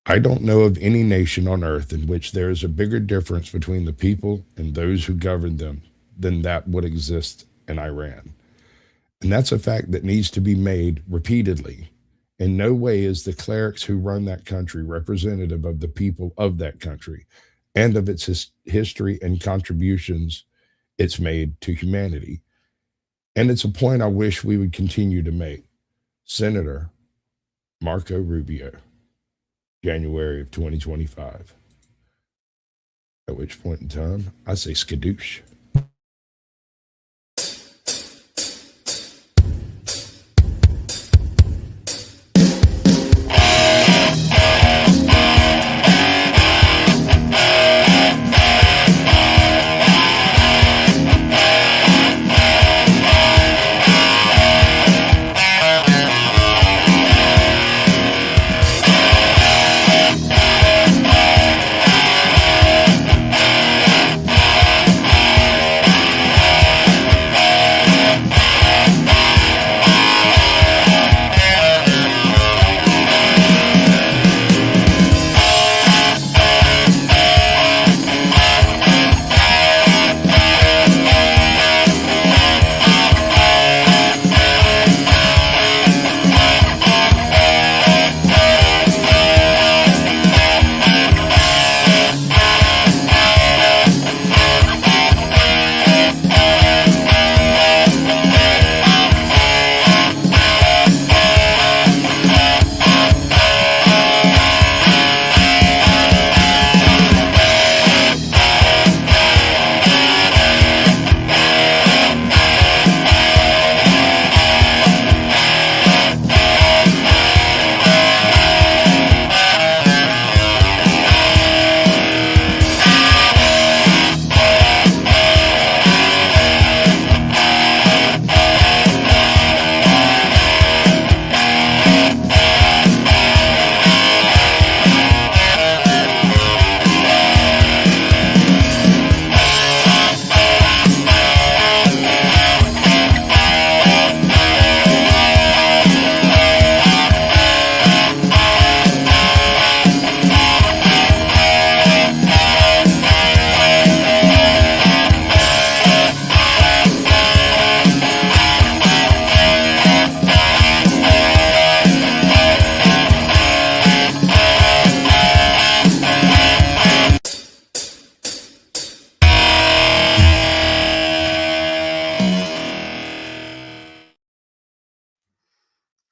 I don't know of any nation on earth in which there is a bigger difference between the people and those who govern them than that would exist in Iran. And that's a fact that needs to be made repeatedly. In no way is the clerics who run that country representative of the people of that country and of its history and contributions it's made to humanity. And it's a point I wish we would continue to make. Senator Marco Rubio, January of 2025. At which point in time, I say skadoosh.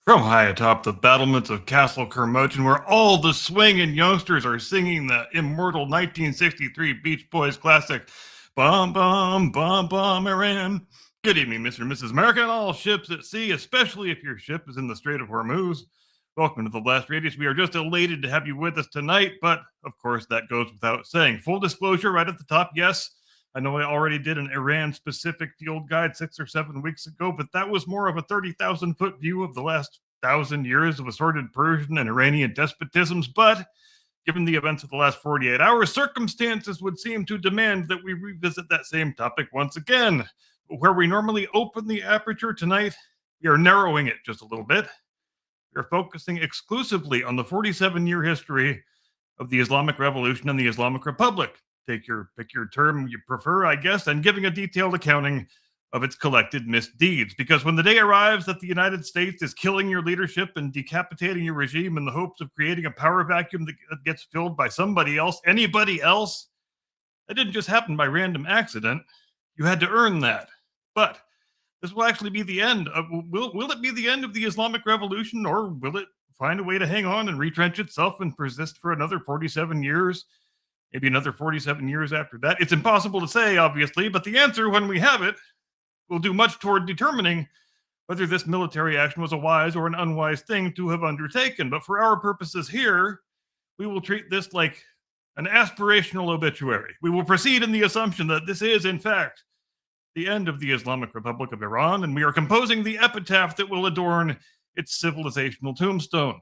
From high atop the battlements of Castle Curmudgeon, where all the swinging youngsters are singing the immortal 1963 Beach Boys classic, Bum Bum Bum Bum Iran. Good evening, Mr. and Mrs. America, and all ships at sea, especially if your ship is in the Strait of Hormuz. Welcome to the Last Radius. We are just elated to have you with us tonight, but of course that goes without saying. Full disclosure right at the top, yes, I know I already did an Iran-specific field guide 6 or 7 weeks ago, but that was more of a 30,000-foot view of the last 1,000 years of assorted Persian and Iranian despotisms. But given the events of the last 48 hours, circumstances would seem to demand that we revisit that same topic once again. Where we normally open the aperture tonight, we are narrowing it just a little bit. We are focusing exclusively on the 47-year history of the Islamic Revolution and the Islamic Republic. Pick your term you prefer, I guess, and giving a detailed accounting of its collected misdeeds. Because when the day arrives that the United States is killing your leadership and decapitating your regime in the hopes of creating a power vacuum that gets filled by somebody else, anybody else, that didn't just happen by random accident. You had to earn that. But this will actually be the end of, will it be the end of the Islamic Revolution, or will it find a way to hang on and retrench itself and persist for another 47 years? Maybe another 47 years after that. It's impossible to say, obviously, but the answer, when we have it, will do much toward determining whether this military action was a wise or an unwise thing to have undertaken. But for our purposes here, we will treat this like an aspirational obituary. We will proceed in the assumption that this is, in fact, the end of the Islamic Republic of Iran, and we are composing the epitaph that will adorn its civilizational tombstone.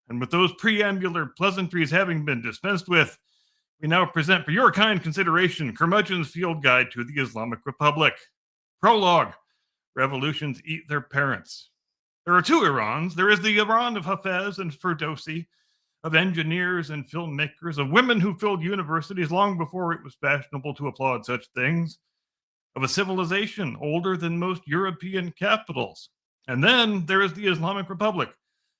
And with those preambular pleasantries having been dispensed with, we now present for your kind consideration Curmudgeon's Field Guide to the Islamic Republic. Prologue: Revolutions Eat Their Parents. There are two Irans. There is the Iran of Hafez and Ferdowsi, of engineers and filmmakers, of women who filled universities long before it was fashionable to applaud such things, of a civilization older than most European capitals. And then there is the Islamic Republic,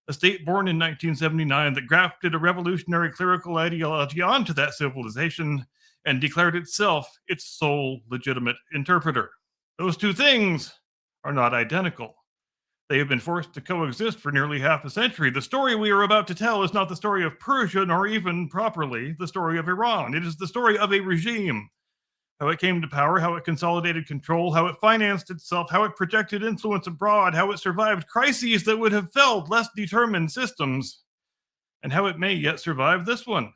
a state born in 1979 that grafted a revolutionary clerical ideology onto that civilization and declared itself its sole legitimate interpreter. Those two things are not identical. They have been forced to coexist for nearly half a century. The story we are about to tell is not the story of Persia, nor even properly the story of Iran. It is the story of a regime, how it came to power, how it consolidated control, how it financed itself, how it projected influence abroad, how it survived crises that would have felled less determined systems, and how it may yet survive this one.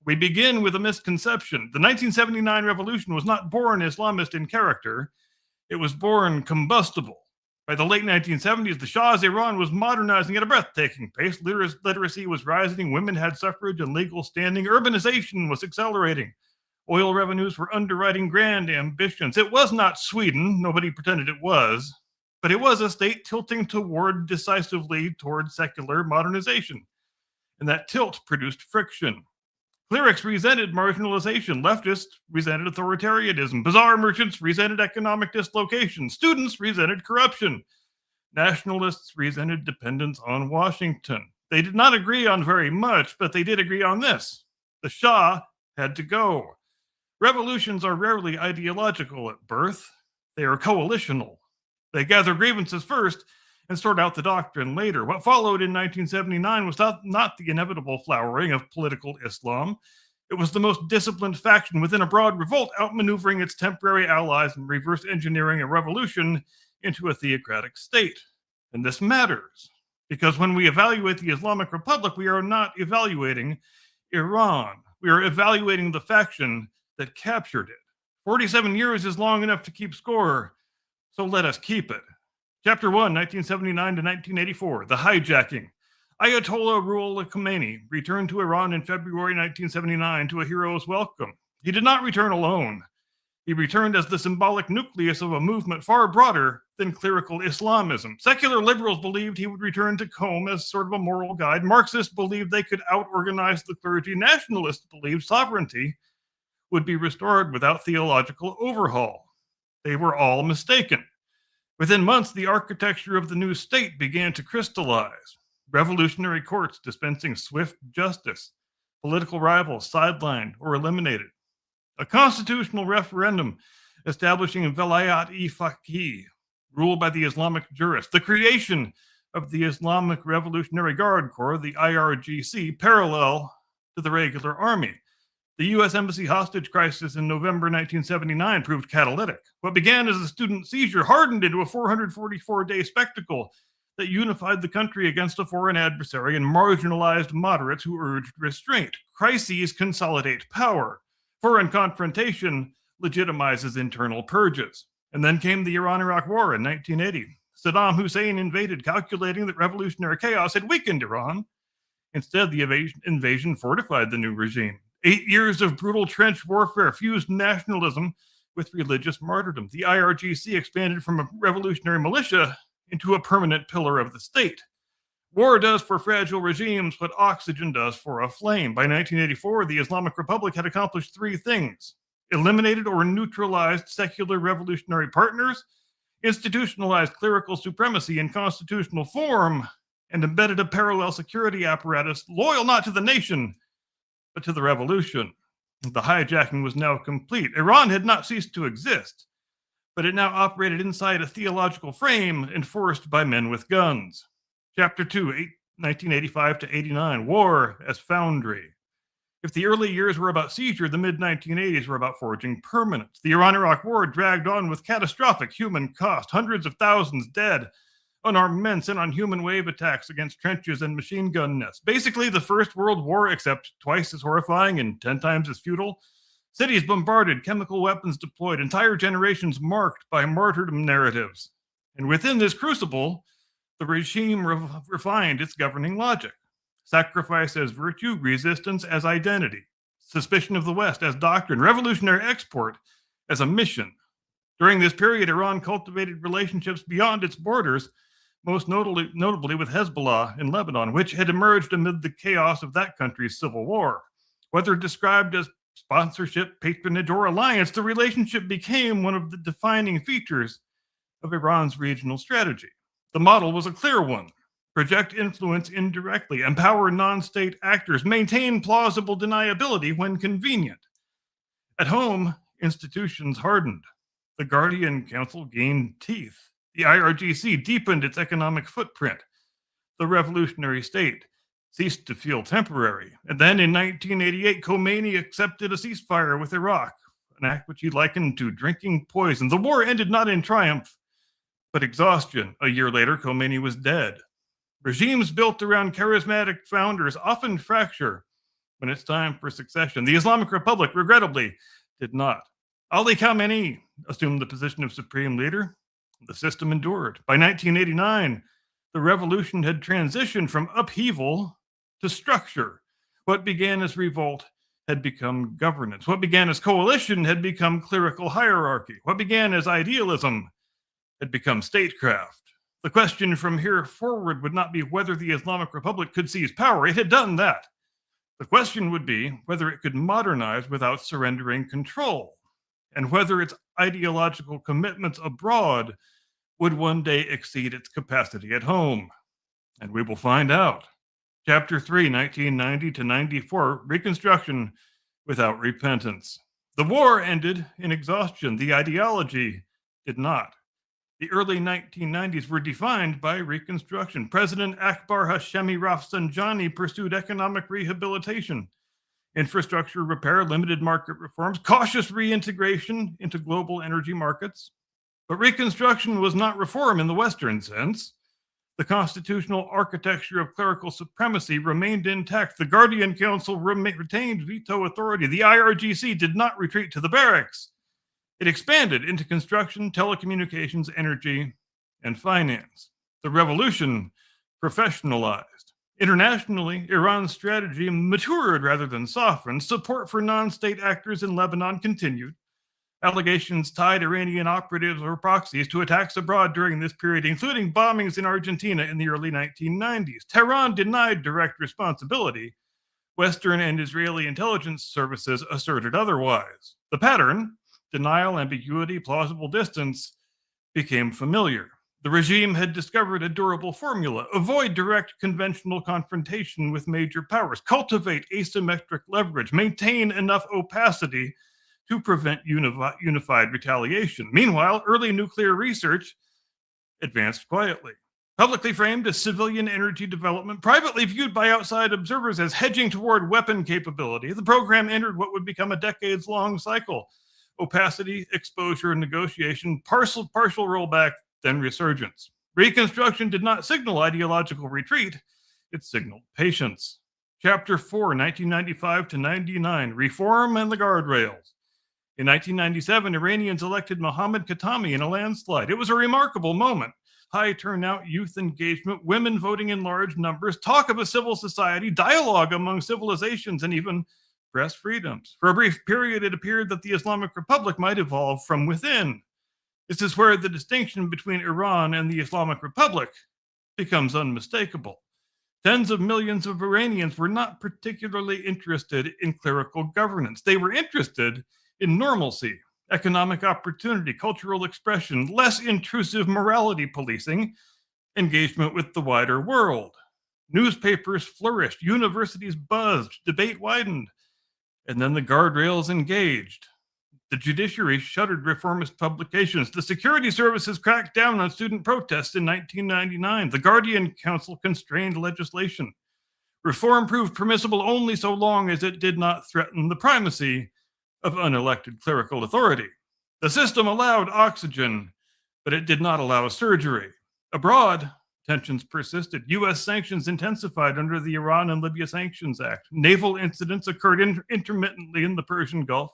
We begin with a misconception. The 1979 revolution was not born Islamist in character. It was born combustible. By the late 1970s, the Shah's Iran was modernizing at a breathtaking pace. Literacy was rising, women had suffrage and legal standing, urbanization was accelerating. Oil revenues were underwriting grand ambitions. It was not Sweden, nobody pretended it was, but it was a state tilting decisively toward secular modernization. And that tilt produced friction. Clerics resented marginalization. Leftists resented authoritarianism. Bazaar merchants resented economic dislocation. Students resented corruption. Nationalists resented dependence on Washington. They did not agree on very much, but they did agree on this. The Shah had to go. Revolutions are rarely ideological at birth. They are coalitional. They gather grievances first and sort out the doctrine later. What followed in 1979 was not the inevitable flowering of political Islam. It was the most disciplined faction within a broad revolt, outmaneuvering its temporary allies and reverse engineering a revolution into a theocratic state. And this matters, because when we evaluate the Islamic Republic, we are not evaluating Iran. We are evaluating the faction that captured it. 47 years is long enough to keep score, so let us keep it. Chapter 1, 1979 to 1984, the hijacking. Ayatollah Ruhollah Khomeini returned to Iran in February 1979 to a hero's welcome. He did not return alone. He returned as the symbolic nucleus of a movement far broader than clerical Islamism. Secular liberals believed he would return to Qom as sort of a moral guide. Marxists believed they could out-organize the clergy. Nationalists believed sovereignty would be restored without theological overhaul. They were all mistaken. Within months, the architecture of the new state began to crystallize. Revolutionary courts dispensing swift justice, political rivals sidelined or eliminated. A constitutional referendum establishing Velayat-e-Faqih, ruled by the Islamic jurists. The creation of the Islamic Revolutionary Guard Corps, the IRGC, parallel to the regular army. The U.S. Embassy hostage crisis in November 1979 proved catalytic. What began as a student seizure hardened into a 444-day spectacle that unified the country against a foreign adversary and marginalized moderates who urged restraint. Crises consolidate power. Foreign confrontation legitimizes internal purges. And then came the Iran-Iraq War in 1980. Saddam Hussein invaded, calculating that revolutionary chaos had weakened Iran. Instead, the invasion fortified the new regime. 8 years of brutal trench warfare fused nationalism with religious martyrdom. The IRGC expanded from a revolutionary militia into a permanent pillar of the state. War does for fragile regimes what oxygen does for a flame. By 1984, the Islamic Republic had accomplished three things: eliminated or neutralized secular revolutionary partners, institutionalized clerical supremacy in constitutional form, and embedded a parallel security apparatus loyal not to the nation, but to the revolution. The hijacking was now complete. Iran had not ceased to exist, but it now operated inside a theological frame enforced by men with guns. Chapter 2, 1985 to 89, War as Foundry. If the early years were about seizure, the mid-1980s were about forging permanence. The Iran-Iraq War dragged on with catastrophic human cost, hundreds of thousands dead, unarmed men sent on human wave attacks against trenches and machine gun nests. Basically, the First World War, except twice as horrifying and 10 times as futile. Cities bombarded, chemical weapons deployed, entire generations marked by martyrdom narratives. And within this crucible, the regime refined its governing logic. Sacrifice as virtue, resistance as identity, suspicion of the West as doctrine, revolutionary export as a mission. During this period, Iran cultivated relationships beyond its borders most notably with Hezbollah in Lebanon, which had emerged amid the chaos of that country's civil war. Whether described as sponsorship, patronage, or alliance, the relationship became one of the defining features of Iran's regional strategy. The model was a clear one: project influence indirectly, empower non-state actors, maintain plausible deniability when convenient. At home, institutions hardened. The Guardian Council gained teeth. The IRGC deepened its economic footprint. The revolutionary state ceased to feel temporary. And then in 1988, Khomeini accepted a ceasefire with Iraq, an act which he likened to drinking poison. The war ended not in triumph, but exhaustion. A year later, Khomeini was dead. Regimes built around charismatic founders often fracture when it's time for succession. The Islamic Republic, regrettably, did not. Ali Khamenei assumed the position of supreme leader. The system endured. By 1989, the revolution had transitioned from upheaval to structure. What began as revolt had become governance. What began as coalition had become clerical hierarchy. What began as idealism had become statecraft. The question from here forward would not be whether the Islamic Republic could seize power. It had done that. The question would be whether it could modernize without surrendering control, and whether its ideological commitments abroad would one day exceed its capacity at home. And we will find out. Chapter 3, 1990 to 94, Reconstruction without repentance. The war ended in exhaustion. The ideology did not. The early 1990s were defined by Reconstruction. President Akbar Hashemi Rafsanjani pursued economic rehabilitation, infrastructure repair, limited market reforms, cautious reintegration into global energy markets. But Reconstruction was not reform in the Western sense. The constitutional architecture of clerical supremacy remained intact. The Guardian Council retained veto authority. The IRGC did not retreat to the barracks. It expanded into construction, telecommunications, energy, and finance. The revolution professionalized. Internationally, Iran's strategy matured rather than softened. Support for non-state actors in Lebanon continued. Allegations tied Iranian operatives or proxies to attacks abroad during this period, including bombings in Argentina in the early 1990s. Tehran denied direct responsibility. Western and Israeli intelligence services asserted otherwise. The pattern, denial, ambiguity, plausible distance, became familiar. The regime had discovered a durable formula: avoid direct conventional confrontation with major powers, cultivate asymmetric leverage, maintain enough opacity to prevent unified retaliation. Meanwhile, early nuclear research advanced quietly. Publicly framed as civilian energy development, privately viewed by outside observers as hedging toward weapon capability, the program entered what would become a decades-long cycle: opacity, exposure, negotiation, partial rollback, then resurgence. Reconstruction did not signal ideological retreat, it signaled patience. Chapter 4, 1995 to 99, Reform and the Guardrails. In 1997, Iranians elected Mohammad Khatami in a landslide. It was a remarkable moment. High turnout, youth engagement, women voting in large numbers, talk of a civil society, dialogue among civilizations, and even press freedoms. For a brief period, it appeared that the Islamic Republic might evolve from within. This is where the distinction between Iran and the Islamic Republic becomes unmistakable. Tens of millions of Iranians were not particularly interested in clerical governance. They were interested in normalcy, economic opportunity, cultural expression, less intrusive morality policing, engagement with the wider world. Newspapers flourished, universities buzzed, debate widened, and then the guardrails engaged. The judiciary shuttered reformist publications. The security services cracked down on student protests in 1999. The Guardian Council constrained legislation. Reform proved permissible only so long as it did not threaten the primacy of unelected clerical authority. The system allowed oxygen, but it did not allow surgery. Abroad, tensions persisted. U.S. sanctions intensified under the Iran and Libya Sanctions Act. Naval incidents occurred intermittently in the Persian Gulf,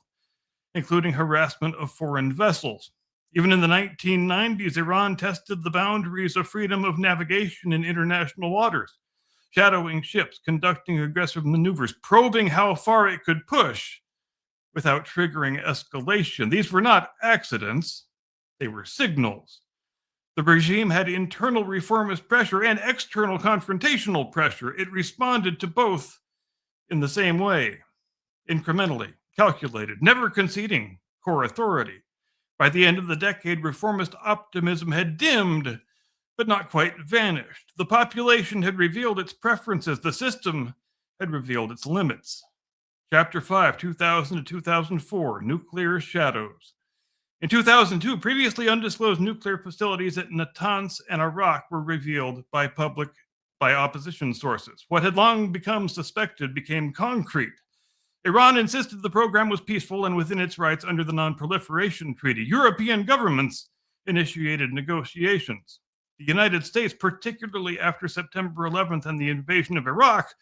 including harassment of foreign vessels. Even in the 1990s, Iran tested the boundaries of freedom of navigation in international waters, shadowing ships, conducting aggressive maneuvers, probing how far it could push without triggering escalation. These were not accidents, they were signals. The regime had internal reformist pressure and external confrontational pressure. It responded to both in the same way, incrementally, calculated, never conceding core authority. By the end of the decade, reformist optimism had dimmed, but not quite vanished. The population had revealed its preferences. The system had revealed its limits. Chapter 5, 2000 to 2004, Nuclear Shadows. In 2002, previously undisclosed nuclear facilities at Natanz and Iraq were revealed by opposition sources. What had long become suspected became concrete. Iran insisted the program was peaceful and within its rights under the Non-Proliferation Treaty. European governments initiated negotiations. The United States, particularly after September 11th and the invasion of Iraq,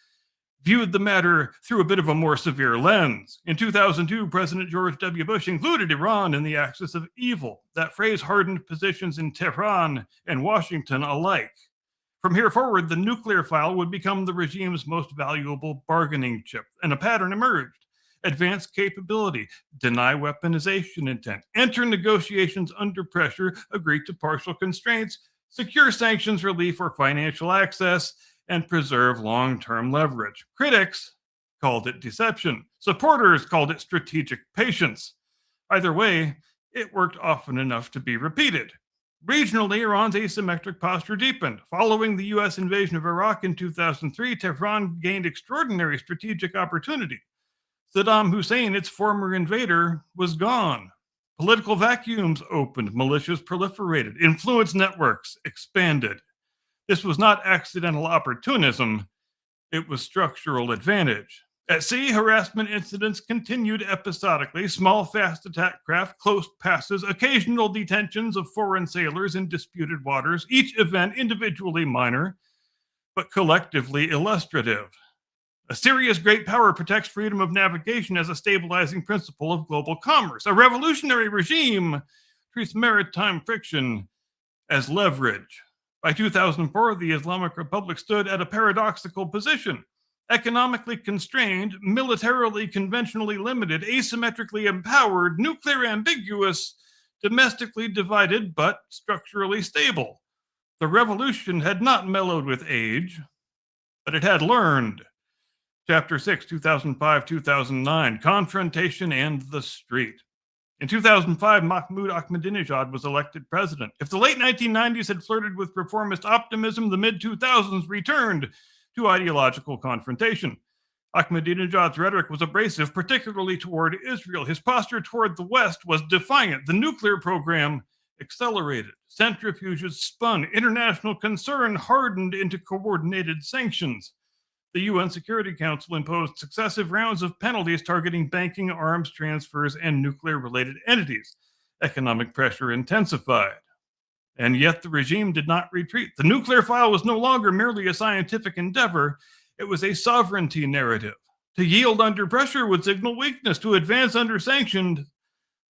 viewed the matter through a bit of a more severe lens. In 2002, President George W. Bush included Iran in the axis of evil. That phrase hardened positions in Tehran and Washington alike. From here forward, the nuclear file would become the regime's most valuable bargaining chip, and a pattern emerged. Advance capability, deny weaponization intent, enter negotiations under pressure, agree to partial constraints, secure sanctions relief or financial access, and preserve long-term leverage. Critics called it deception. Supporters called it strategic patience. Either way, it worked often enough to be repeated. Regionally, Iran's asymmetric posture deepened. Following the U.S. invasion of Iraq in 2003, Tehran gained extraordinary strategic opportunity. Saddam Hussein, its former invader, was gone. Political vacuums opened, militias proliferated, influence networks expanded. This was not accidental opportunism, it was structural advantage. At sea, harassment incidents continued episodically, small fast attack craft, close passes, occasional detentions of foreign sailors in disputed waters, each event individually minor, but collectively illustrative. A serious great power protects freedom of navigation as a stabilizing principle of global commerce. A revolutionary regime treats maritime friction as leverage. By 2004, the Islamic Republic stood at a paradoxical position. Economically constrained, militarily conventionally limited, asymmetrically empowered, nuclear ambiguous, domestically divided, but structurally stable. The revolution had not mellowed with age, but it had learned. Chapter 6, 2005-2009, Confrontation and the Street. In 2005, Mahmoud Ahmadinejad was elected president. If the late 1990s had flirted with reformist optimism, the mid-2000s returned to ideological confrontation. Ahmadinejad's rhetoric was abrasive, particularly toward Israel. His posture toward the West was defiant. The nuclear program accelerated. Centrifuges spun. International concern hardened into coordinated sanctions. The UN Security Council imposed successive rounds of penalties targeting banking, arms transfers, and nuclear-related entities. Economic pressure intensified. And yet the regime did not retreat. The nuclear file was no longer merely a scientific endeavor. It was a sovereignty narrative. To yield under pressure would signal weakness. To advance under sanction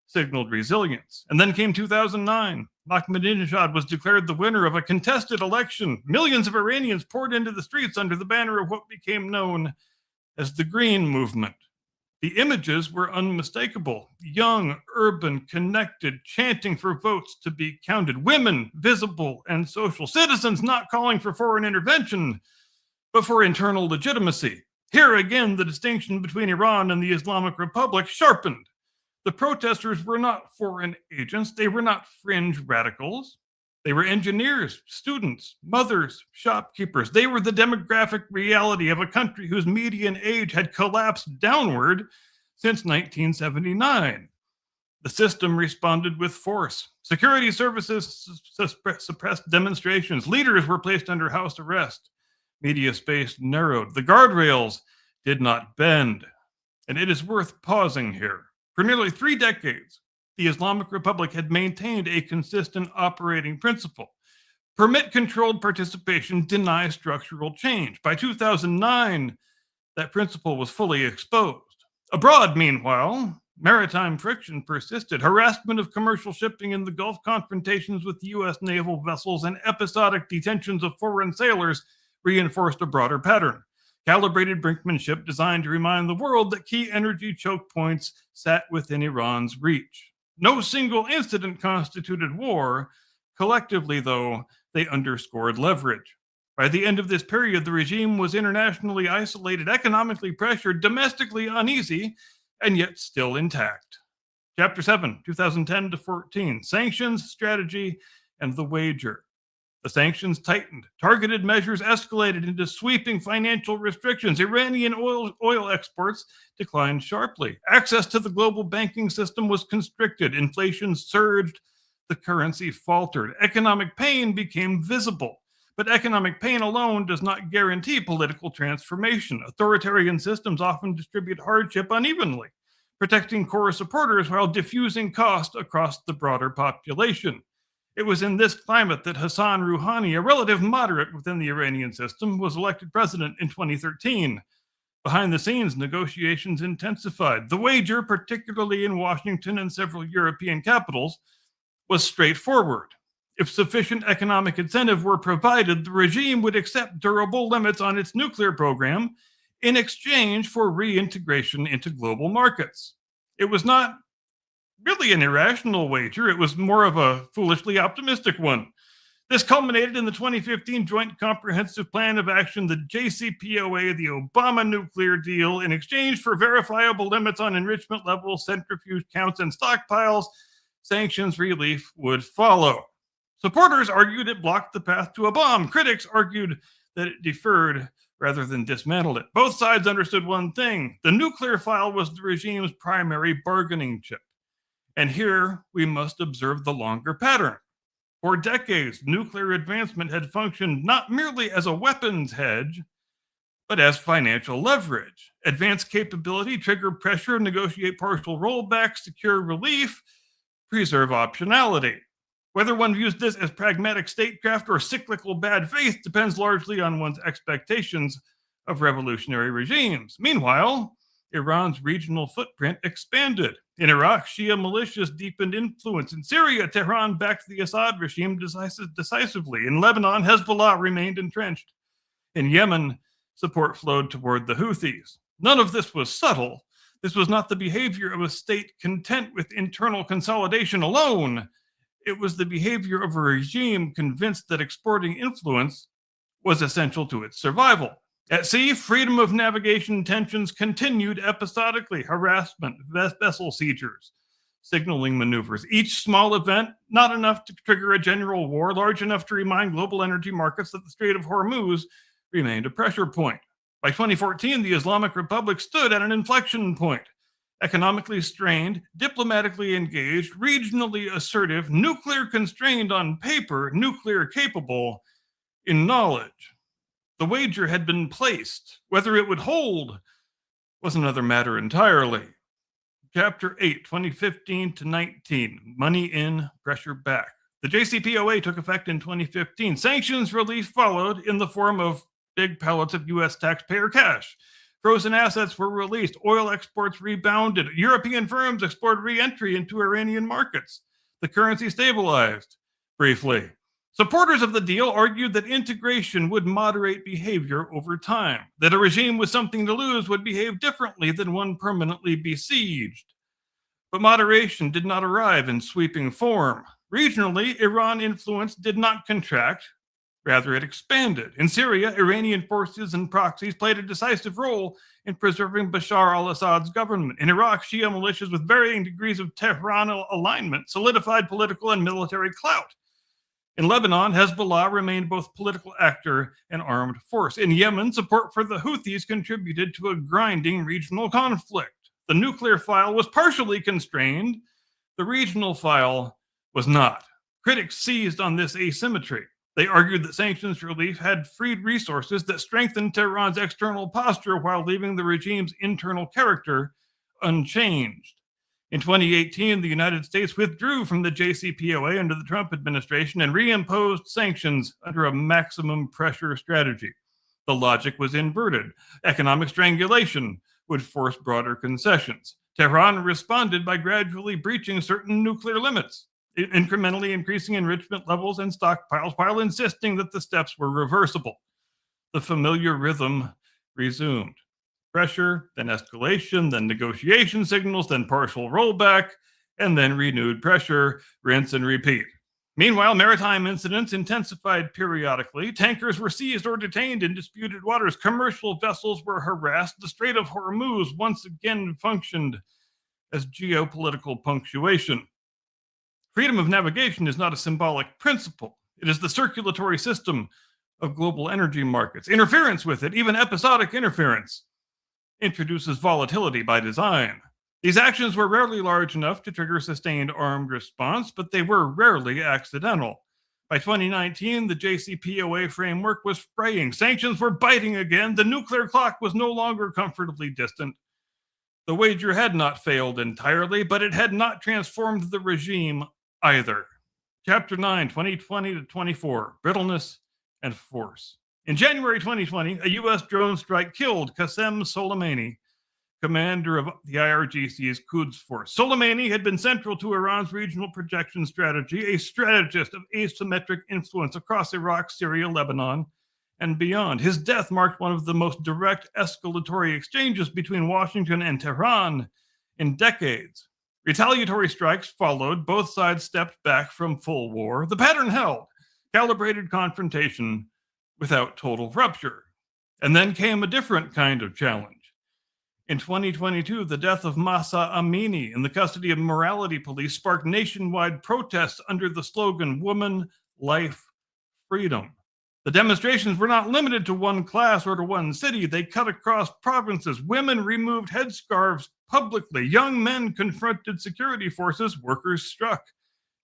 signaled resilience. And then came 2009. Ahmadinejad was declared the winner of a contested election. Millions of Iranians poured into the streets under the banner of what became known as the Green Movement. The images were unmistakable. Young, urban, connected, chanting for votes to be counted. Women, visible and social. Citizens not calling for foreign intervention, but for internal legitimacy. Here again, the distinction between Iran and the Islamic Republic sharpened. The protesters were not foreign agents. They were not fringe radicals. They were engineers, students, mothers, shopkeepers. They were the demographic reality of a country whose median age had collapsed downward since 1979. The system responded with force. Security services suppressed demonstrations. Leaders were placed under house arrest. Media space narrowed. The guardrails did not bend. And it is worth pausing here. For nearly 3 decades, the Islamic Republic had maintained a consistent operating principle. Permit controlled participation, deny structural change. By 2009, that principle was fully exposed. Abroad, meanwhile, maritime friction persisted. Harassment of commercial shipping in the Gulf, confrontations with U.S. naval vessels, and episodic detentions of foreign sailors reinforced a broader pattern. Calibrated brinkmanship designed to remind the world that key energy choke points sat within Iran's reach. No single incident constituted war, Collectively, though, they underscored leverage. By the end of this period, the regime was internationally isolated, economically pressured, domestically uneasy, and yet still intact. Chapter 7, 2010 to 14, Sanctions, Strategy, and the Wager. The sanctions tightened. Targeted measures escalated into sweeping financial restrictions. Iranian oil exports declined sharply. Access to the global banking system was constricted. Inflation surged. The currency faltered. Economic pain became visible. But economic pain alone does not guarantee political transformation. Authoritarian systems often distribute hardship unevenly, protecting core supporters while diffusing cost across the broader population. It was in this climate that Hassan Rouhani, a relative moderate within the Iranian system, was elected president in 2013. Behind the scenes, negotiations intensified. The wager, particularly in Washington and several European capitals, was straightforward. If sufficient economic incentive were provided, the regime would accept durable limits on its nuclear program in exchange for reintegration into global markets. It was not really an irrational wager, it was more of a foolishly optimistic one. This culminated in the 2015 Joint Comprehensive Plan of Action, the JCPOA, the Obama nuclear deal. In exchange for verifiable limits on enrichment levels, centrifuge counts, and stockpiles, sanctions relief would follow. Supporters argued it blocked the path to a bomb. Critics argued that it deferred rather than dismantled it. Both sides understood one thing: the nuclear file was the regime's primary bargaining chip. And here we must observe the longer pattern. For decades, nuclear advancement had functioned not merely as a weapons hedge, but as financial leverage. Advanced capability, trigger pressure, negotiate partial rollbacks, secure relief, preserve optionality. Whether one views this as pragmatic statecraft or cyclical bad faith depends largely on one's expectations of revolutionary regimes. Meanwhile, Iran's regional footprint expanded. In Iraq, Shia militias deepened influence. In Syria, Tehran backed the Assad regime decisively. In Lebanon, Hezbollah remained entrenched. In Yemen, support flowed toward the Houthis. None of this was subtle. This was not the behavior of a state content with internal consolidation alone. It was the behavior of a regime convinced that exporting influence was essential to its survival. At sea, freedom of navigation tensions continued episodically. Harassment, vessel seizures, signaling maneuvers. Each small event, not enough to trigger a general war, large enough to remind global energy markets that the Strait of Hormuz remained a pressure point. By 2014, the Islamic Republic stood at an inflection point. Economically strained, diplomatically engaged, regionally assertive, nuclear constrained on paper, nuclear capable in knowledge. The wager had been placed. Whether it would hold was another matter entirely. Chapter 8, 2015 to 19, Money in, Pressure back. The JCPOA took effect in 2015. Sanctions relief followed in the form of big pellets of U.S. taxpayer cash. Frozen assets were released. Oil exports rebounded. European firms explored re-entry into Iranian markets. The currency stabilized briefly. Supporters of the deal argued that integration would moderate behavior over time, that a regime with something to lose would behave differently than one permanently besieged. But moderation did not arrive in sweeping form. Regionally, Iran influence did not contract. Rather, it expanded. In Syria, Iranian forces and proxies played a decisive role in preserving Bashar al-Assad's government. In Iraq, Shia militias with varying degrees of Tehran alignment solidified political and military clout. In Lebanon, Hezbollah remained both political actor and armed force. In Yemen, support for the Houthis contributed to a grinding regional conflict. The nuclear file was partially constrained. The regional file was not. Critics seized on this asymmetry. They argued that sanctions relief had freed resources that strengthened Tehran's external posture while leaving the regime's internal character unchanged. In 2018, the United States withdrew from the JCPOA under the Trump administration and reimposed sanctions under a maximum pressure strategy. The logic was inverted. Economic strangulation would force broader concessions. Tehran responded by gradually breaching certain nuclear limits, incrementally increasing enrichment levels and stockpiles while insisting that the steps were reversible. The familiar rhythm resumed. Pressure, then escalation, then negotiation signals, then partial rollback, and then renewed pressure, rinse and repeat. Meanwhile, maritime incidents intensified periodically. Tankers were seized or detained in disputed waters. Commercial vessels were harassed. The Strait of Hormuz once again functioned as geopolitical punctuation. Freedom of navigation is not a symbolic principle. It is the circulatory system of global energy markets. Interference with it, even episodic interference, introduces volatility by design. These actions were rarely large enough to trigger sustained armed response, but they were rarely accidental. By 2019, the JCPOA framework was fraying. Sanctions were biting again. The nuclear clock was no longer comfortably distant. The wager had not failed entirely, but it had not transformed the regime either. Chapter 9, 2020 to 24, Brittleness and Force. In January 2020, a U.S. drone strike killed Qasem Soleimani, commander of the IRGC's Quds force. Soleimani had been central to Iran's regional projection strategy, a strategist of asymmetric influence across Iraq, Syria, Lebanon, and beyond. His death marked one of the most direct escalatory exchanges between Washington and Tehran in decades. Retaliatory strikes followed. Both sides stepped back from full war. The pattern held, calibrated confrontation without total rupture. And then came a different kind of challenge. In 2022, the death of Mahsa Amini in the custody of morality police sparked nationwide protests under the slogan, Woman, Life, Freedom. The demonstrations were not limited to one class or to one city. They cut across provinces. Women removed headscarves publicly. Young men confronted security forces. Workers struck.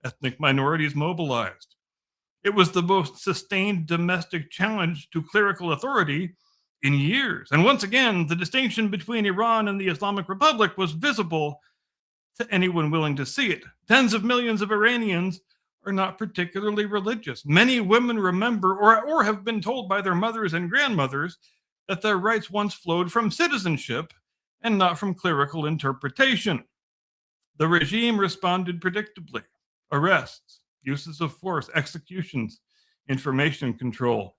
Ethnic minorities mobilized. It was the most sustained domestic challenge to clerical authority in years. And once again, the distinction between Iran and the Islamic Republic was visible to anyone willing to see it. Tens of millions of Iranians are not particularly religious. Many women remember or have been told by their mothers and grandmothers that their rights once flowed from citizenship and not from clerical interpretation. The regime responded predictably. Arrests, uses of force, executions, information control.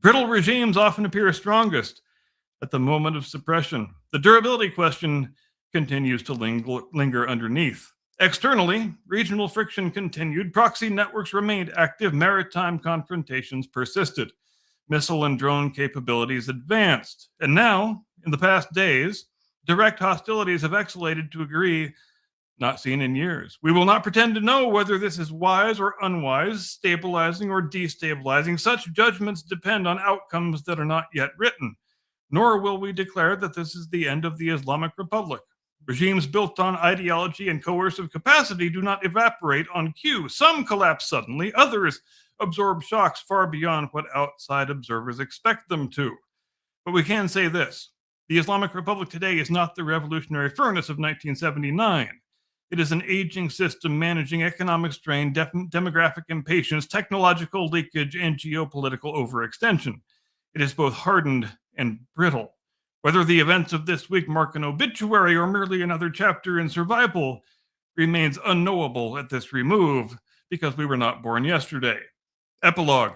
Brittle regimes often appear strongest at the moment of suppression. The durability question continues to linger underneath. Externally, regional friction continued. Proxy networks remained active. Maritime confrontations persisted. Missile and drone capabilities advanced. And now, in the past days, direct hostilities have escalated to a degree not seen in years. We will not pretend to know whether this is wise or unwise, stabilizing or destabilizing. Such judgments depend on outcomes that are not yet written. Nor will we declare that this is the end of the Islamic Republic. Regimes built on ideology and coercive capacity do not evaporate on cue. Some collapse suddenly, others absorb shocks far beyond what outside observers expect them to. But we can say this: the Islamic Republic today is not the revolutionary furnace of 1979. It is an aging system managing economic strain, demographic impatience, technological leakage, and geopolitical overextension. It is both hardened and brittle. Whether the events of this week mark an obituary or merely another chapter in survival remains unknowable at this remove, because we were not born yesterday. Epilogue: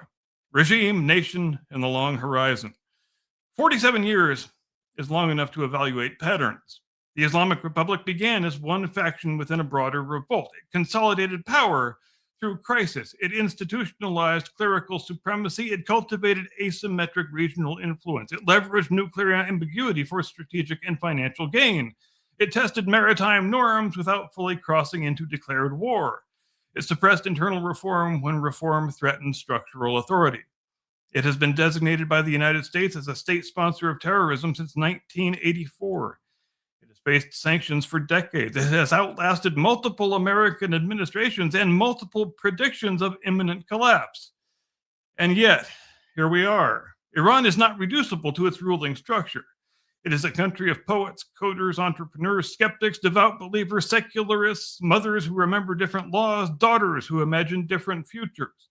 regime, nation, and the long horizon. 47 years is long enough to evaluate patterns. The Islamic Republic began as one faction within a broader revolt. It consolidated power through crisis. It institutionalized clerical supremacy. It cultivated asymmetric regional influence. It leveraged nuclear ambiguity for strategic and financial gain. It tested maritime norms without fully crossing into declared war. It suppressed internal reform when reform threatened structural authority. It has been designated by the United States as a state sponsor of terrorism since 1984. Faced sanctions for decades. It has outlasted multiple American administrations and multiple predictions of imminent collapse. And yet, here we are. Iran is not reducible to its ruling structure. It is a country of poets, coders, entrepreneurs, skeptics, devout believers, secularists, mothers who remember different laws, daughters who imagine different futures.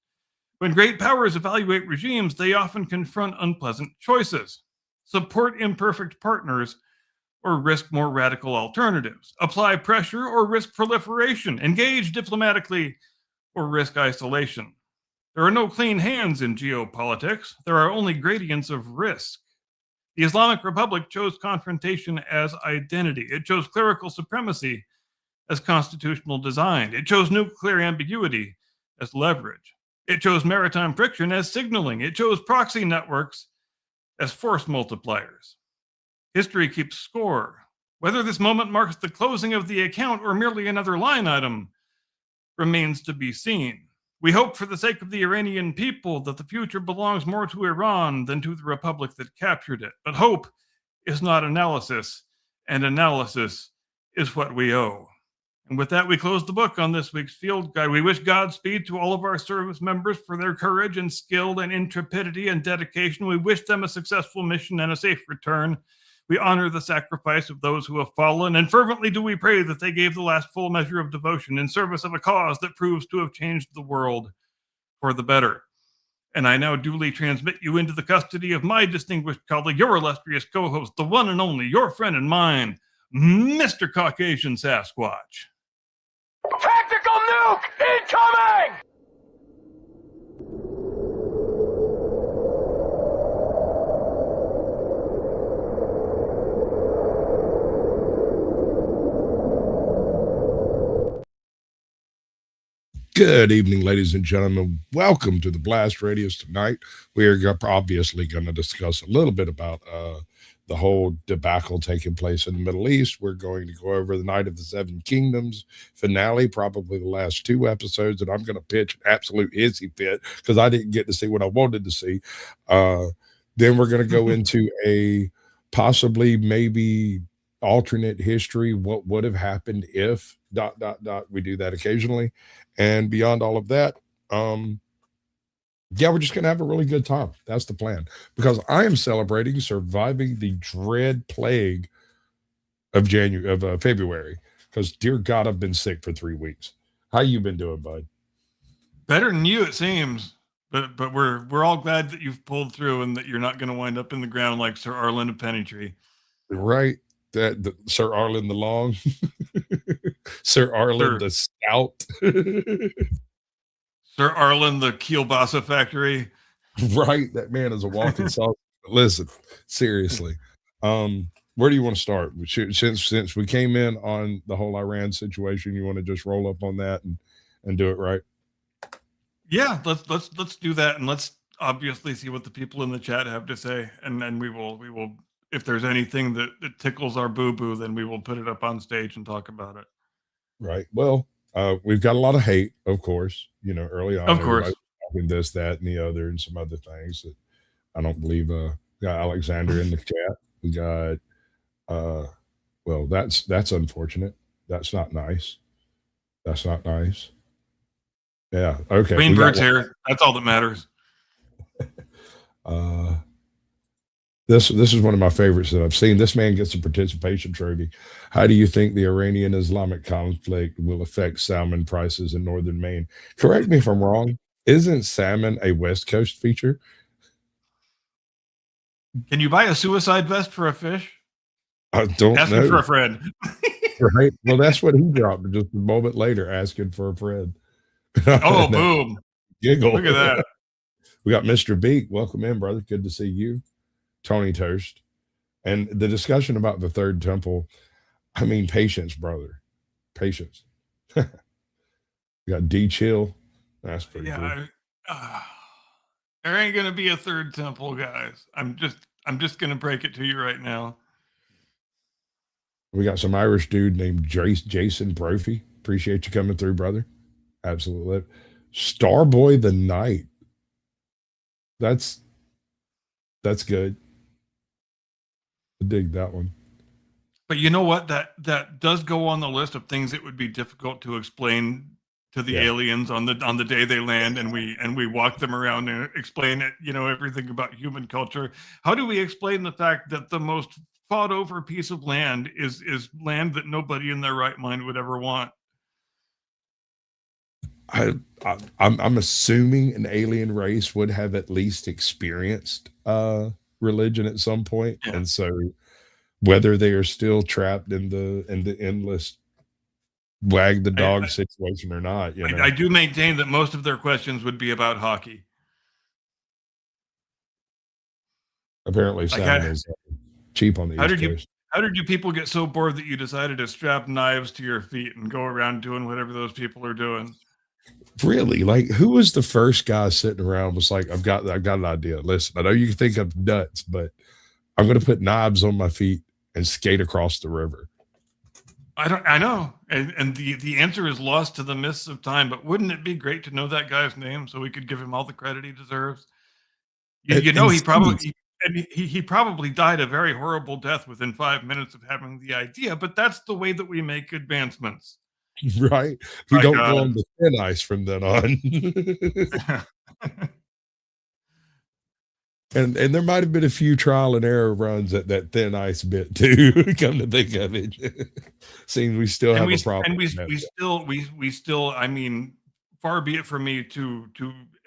When great powers evaluate regimes, they often confront unpleasant choices. Support imperfect partners or risk more radical alternatives. Apply pressure or risk proliferation. Engage diplomatically or risk isolation. There are no clean hands in geopolitics. There are only gradients of risk. The Islamic Republic chose confrontation as identity. It chose clerical supremacy as constitutional design. It chose nuclear ambiguity as leverage. It chose maritime friction as signaling. It chose proxy networks as force multipliers. History keeps score. Whether this moment marks the closing of the account or merely another line item remains to be seen. We hope for the sake of the Iranian people that the future belongs more to Iran than to the republic that captured it. But hope is not analysis, and analysis is what we owe. And with that, we close the book on this week's field guide. We wish Godspeed to all of our service members for their courage and skill and intrepidity and dedication. We wish them a successful mission and a safe return. We honor the sacrifice of those who have fallen, and fervently do we pray that they gave the last full measure of devotion in service of a cause that proves to have changed the world for the better. And I now duly transmit you into the custody of my distinguished colleague, your illustrious co-host, the one and only, your friend and mine, Mr. Caucasian Sasquatch. Tactical nuke incoming! Good evening, ladies and gentlemen. Welcome to the Blast Radius tonight. We are obviously going to discuss a little bit about the whole debacle taking place in the Middle East. We're going to go over the Night of the Seven Kingdoms finale, probably the last two episodes, and I'm going to pitch an absolute hissy fit because I didn't get to see what I wanted to see. Then we're going to go into a possibly maybe alternate history, what would have happened if ... We do that occasionally. And beyond all of that, we're just going to have a really good time. That's the plan, because I am celebrating surviving the dread plague of February, because dear God, I've been sick for 3 weeks. How you been doing, bud? Better than you, it seems. But we're all glad that you've pulled through and that you're not going to wind up in the ground like Sir Arlen of Pennytree. Right. Sir Arlen the Long, Sir Arlen the Stout, Sir Arlen the Kielbasa Factory. Right, that man is a walking sausage. Listen, seriously, where do you want to start? Since we came in on the whole Iran situation, you want to just roll up on that and do it right? Yeah, let's do that, and let's obviously see what the people in the chat have to say, and then we will. If there's anything that tickles our boo-boo, then we will put it up on stage and talk about it. Right. Well, we've got a lot of hate, of course, early on. Of course. This, that, and the other, and some other things that I don't believe. We got Alexander in the chat. We got, well, that's unfortunate. That's not nice. That's not nice. Yeah. Okay. Queen Bird's here. That's all that matters. This is one of my favorites that I've seen. This man gets a participation trophy. How do you think the Iranian-Islamic conflict will affect salmon prices in northern Maine? Correct me if I'm wrong. Isn't salmon a West Coast feature? Can you buy a suicide vest for a fish? I don't know. Asking for a friend. Right. Well, that's what he dropped just a moment later, asking for a friend. Oh, boom. Giggle. Look at that. We got Mr. Beak. Welcome in, brother. Good to see you. Tony Toast. And the discussion about the third temple, I mean, patience, brother. Patience. We got D Chill. That's pretty cool. There ain't gonna be a third temple, guys. I'm just gonna break it to you right now. We got some Irish dude named Jason Brophy. Appreciate you coming through, brother. Absolutely. Starboy the Knight. That's good. I dig that one. But you know what? That does go on the list of things that would be difficult to explain to the aliens on the day they land, and we walk them around and explain it, everything about human culture. How do we explain the fact that the most fought over piece of land is land that nobody in their right mind would ever want? I'm assuming an alien race would have at least experienced religion at some point, and so whether they are still trapped in the endless wag the dog situation or not, I do maintain that most of their questions would be about hockey. Apparently, salmon is cheap on the East Coast. How did you people get so bored that you decided to strap knives to your feet and go around doing whatever those people are doing? Really, like, who was the first guy sitting around was like, I've got an idea. Listen, I know you think I'm nuts, but I'm going to put knives on my feet and skate across the river. I know. And the answer is lost to the mists of time, but wouldn't it be great to know that guy's name so we could give him all the credit he deserves? You know, And he probably died a very horrible death within 5 minutes of having the idea, but that's the way that we make advancements. right? We My don't go God. on the thin ice from then on. And there might have been a few trial and error runs at that thin ice bit too. Come to think of it, seems we still have a problem. And we still. I mean, far be it from me to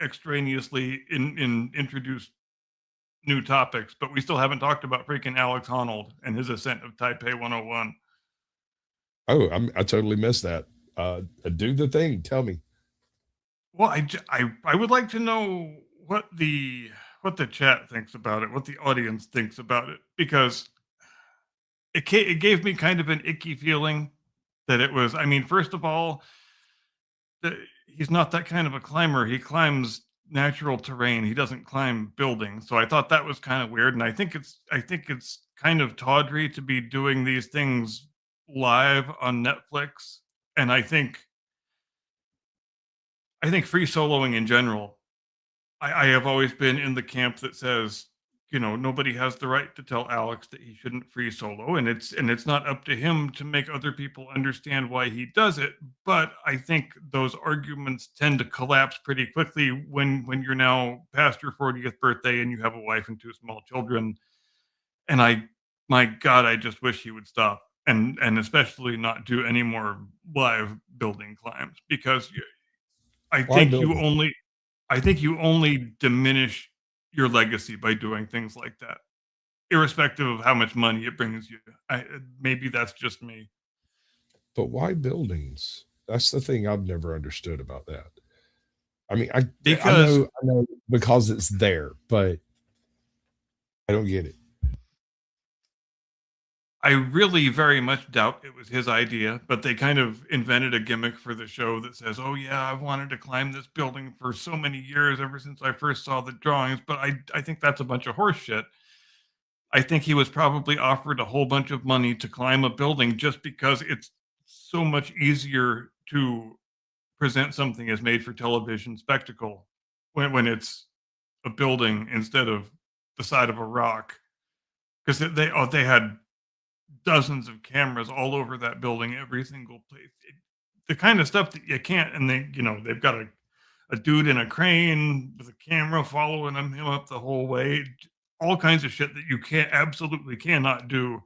extraneously introduce new topics, but we still haven't talked about freaking Alex Honnold and his ascent of Taipei 101. Oh, I totally missed that. Do the thing. Tell me. Well, I would like to know what the chat thinks about it, what the audience thinks about it, because it gave me kind of an icky feeling that it was. I mean, first of all, he's not that kind of a climber. He climbs natural terrain. He doesn't climb buildings. So I thought that was kind of weird, and I think it's kind of tawdry to be doing these things live on Netflix. And I think free soloing in general, I have always been in the camp that says, you know, nobody has the right to tell Alex that he shouldn't free solo, and it's not up to him to make other people understand why he does it. But I think those arguments tend to collapse pretty quickly when you're now past your 40th birthday and you have a wife and 2 small children. And my God, I just wish he would stop and especially not do any more live building climbs, because I Why think you building? only diminish your legacy by doing things like that, irrespective of how much money it brings you. Maybe that's just me. But why buildings? That's the thing I've never understood about that. I mean, I Because know because it's there, but I don't get it. I really very much doubt it was his idea, but they kind of invented a gimmick for the show that says, "Oh yeah, I've wanted to climb this building for so many years, ever since I first saw the drawings." But I think that's a bunch of horse shit. I think he was probably offered a whole bunch of money to climb a building just because it's so much easier to present something as made for television spectacle when it's a building instead of the side of a rock. Because they had dozens of cameras all over that building, every single place. The kind of stuff that you can't, and they've got a dude in a crane with a camera following him up the whole way. All kinds of shit that you absolutely cannot do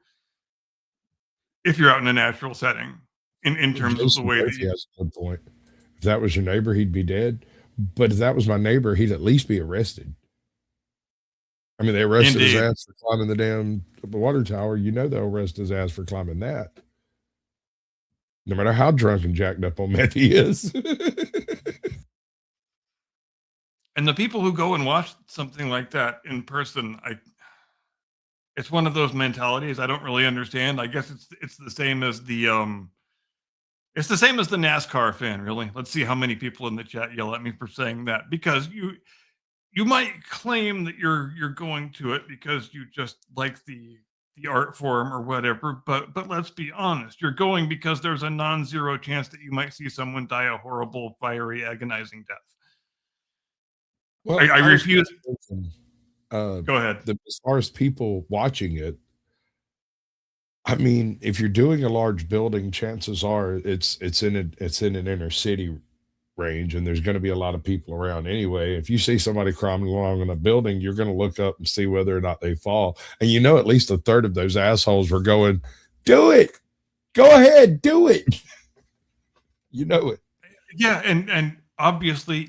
if you're out in a natural setting. In terms of the Jason way that Murphy has a good point. If that was your neighbor, he'd be dead. But if that was my neighbor, he'd at least be arrested. I mean, they arrested his indeed. ass for climbing the damn water tower. You know they'll arrest his ass for climbing that. No matter how drunk and jacked up on meth he is. And the people who go and watch something like that in person, it's one of those mentalities I don't really understand. I guess it's the same as the NASCAR fan, really. Let's see how many people in the chat yell at me for saying that, because you might claim that you're going to it because you just like the art form or whatever, but let's be honest, you're going because there's a non-zero chance that you might see someone die a horrible, fiery, agonizing death. Well, I refuse. Go ahead. As far as people watching it, I mean, if you're doing a large building, chances are it's in an inner city range, and there's going to be a lot of people around anyway. If you see somebody climbing along in a building, you're going to look up and see whether or not they fall. And at least a third of those assholes were going, "Do it, go ahead, do it." You know it. Yeah, and obviously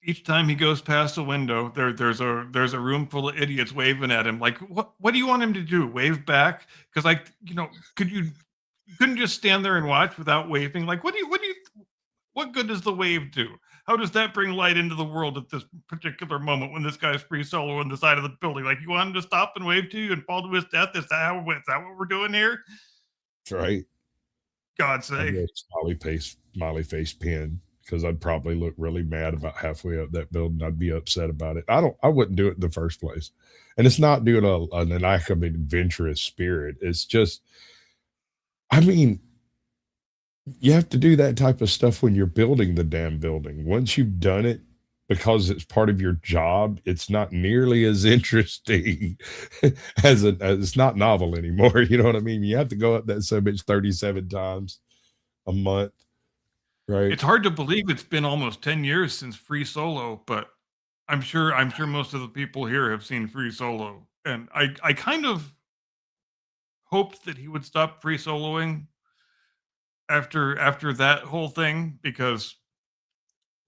each time he goes past a window, there's a room full of idiots waving at him. Like, what do you want him to do? Wave back? Because you couldn't just stand there and watch without waving? Like, what good does the wave do? How does that bring light into the world at this particular moment when this guy's free solo on the side of the building? Like, you want him to stop and wave to you and fall to his death? Is that what we're doing here? That's right. God's sake. Smiley face pin. because I'd probably look really mad about halfway up that building. I'd be upset about it. I wouldn't do it in the first place. And it's not due to an lack of adventurous spirit. It's just, I mean, you have to do that type of stuff when you're building the damn building. Once you've done it, because it's part of your job, it's not nearly as interesting as it's not novel anymore. You know what I mean? You have to go up that summit 37 times a month, right? It's hard to believe it's been almost 10 years since Free Solo, but I'm sure most of the people here have seen Free Solo. And I kind of hoped that he would stop free soloing after that whole thing, because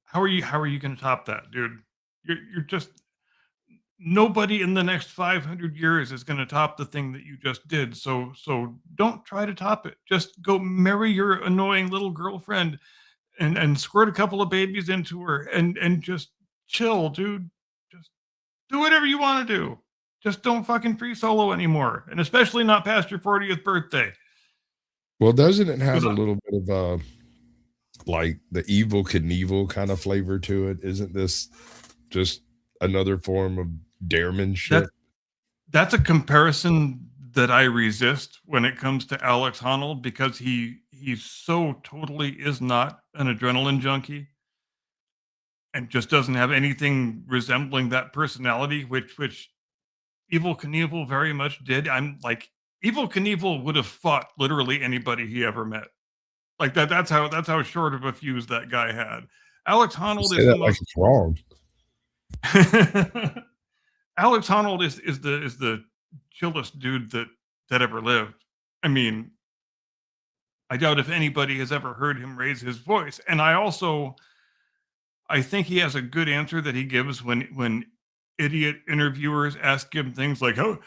how are you going to top that, dude? You're just, nobody in the next 500 years is going to top the thing that you just did. So don't try to top it. Just go marry your annoying little girlfriend and squirt a couple of babies into her and just chill, dude. Just do whatever you want to do. Just don't fucking free solo anymore, and especially not past your 40th birthday. Well, doesn't it have a little bit of like the evil Knievel kind of flavor to it? Isn't this just another form of daremanship? That's a comparison that I resist when it comes to Alex Honnold, because he so totally is not an adrenaline junkie and just doesn't have anything resembling that personality, which Evil Knievel very much did. I'm like, Evil Knievel would have fought literally anybody he ever met. Like that's how short of a fuse that guy had. Alex Honnold is the most, like it's wrong. Alex Honnold is the chillest dude that ever lived. I mean, I doubt if anybody has ever heard him raise his voice. And I think he has a good answer that he gives when idiot interviewers ask him things like, "Oh,